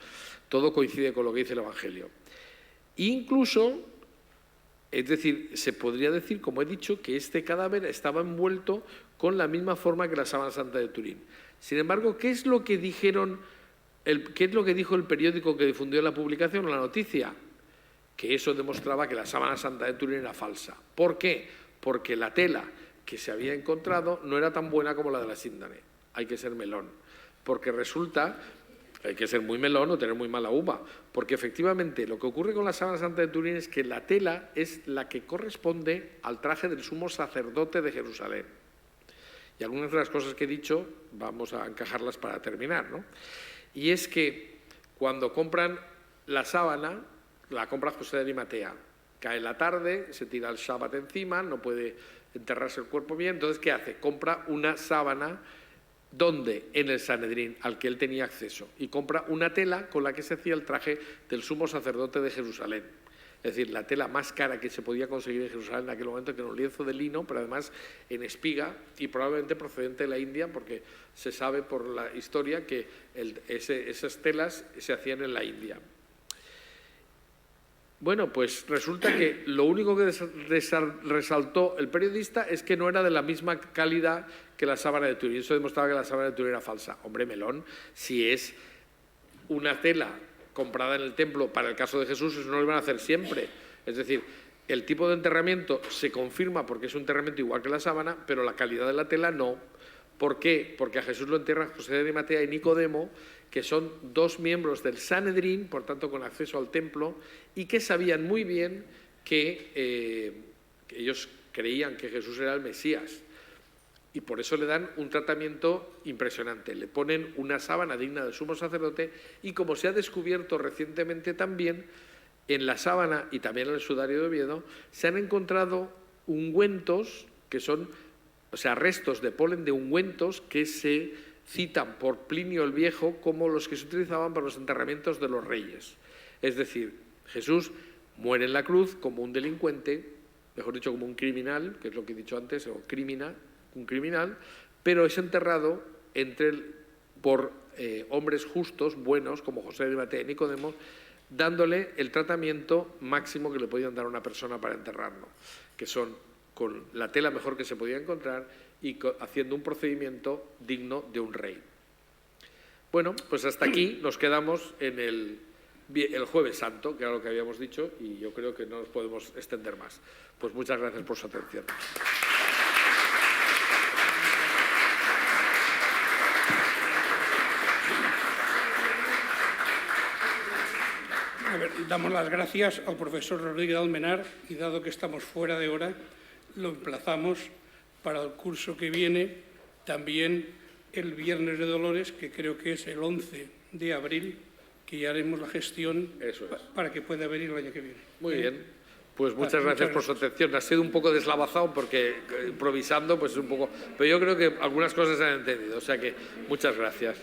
Todo coincide con lo que dice el Evangelio. Incluso, es decir, se podría decir, como he dicho, que este cadáver estaba envuelto con la misma forma que la sábana santa de Turín. Sin embargo, ¿qué es lo que dijo el periódico que difundió la publicación o la noticia? Que eso demostraba que la sábana santa de Turín era falsa. ¿Por qué? Porque la tela que se había encontrado no era tan buena como la de la Síndane. Hay que ser melón. porque resulta, hay que ser muy melón o tener muy mala uva, porque efectivamente lo que ocurre con la sábana santa de Turín es que la tela es la que corresponde al traje del sumo sacerdote de Jerusalén. Y algunas de las cosas que he dicho vamos a encajarlas para terminar, ¿no? Y es que cuando compran la sábana, la compra José de Arimatea. Cae la tarde, se tira el Shabbat encima, no puede enterrarse el cuerpo bien, entonces ¿qué hace? Compra una sábana donde en el Sanedrín, al que él tenía acceso, y compra una tela con la que se hacía el traje del sumo sacerdote de Jerusalén. Es decir, la tela más cara que se podía conseguir en Jerusalén en aquel momento, que era un lienzo de lino, pero además en espiga y probablemente procedente de la India, porque se sabe por la historia que esas telas se hacían en la India. Bueno, pues resulta que lo único que resaltó el periodista es que no era de la misma calidad que la sábana de Turín. Eso demostraba que la sábana de Turín era falsa. Hombre, melón, si es una tela comprada en el templo para el caso de Jesús, eso no lo iban a hacer siempre. Es decir, el tipo de enterramiento se confirma porque es un enterramiento igual que la sábana, pero la calidad de la tela no. ¿Por qué? Porque a Jesús lo entierran José de Arimatea y Nicodemo, que son dos miembros del Sanedrín, por tanto con acceso al templo, y que sabían muy bien que ellos creían que Jesús era el Mesías. Y por eso le dan un tratamiento impresionante. Le ponen una sábana digna del sumo sacerdote y, como se ha descubierto recientemente también, en la sábana y también en el sudario de Oviedo, se han encontrado ungüentos que son, o sea, restos de polen de ungüentos que se citan por Plinio el Viejo como los que se utilizaban para los enterramientos de los reyes. Es decir, Jesús muere en la cruz como un delincuente, mejor dicho, como un criminal, que es lo que he dicho antes, o un criminal, pero es enterrado por hombres justos, buenos, como José de Arimatea y Nicodemo, dándole el tratamiento máximo que le podían dar a una persona para enterrarlo, que son con la tela mejor que se podía encontrar y haciendo un procedimiento digno de un rey. Bueno, pues hasta aquí nos quedamos en el Jueves Santo, que era lo que habíamos dicho, y yo creo que no nos podemos extender más. Pues muchas gracias por su atención. A ver, damos las gracias al profesor Rodríguez de Almenar y, dado que estamos fuera de hora, lo emplazamos para el curso que viene, también el Viernes de Dolores, que creo que es el 11 de abril, que ya haremos la gestión para que pueda venir el año que viene. Muy bien. Pues muchas gracias por su atención. Ha sido un poco deslavazado porque improvisando, pues un poco... Pero yo creo que algunas cosas se han entendido, o sea que muchas gracias.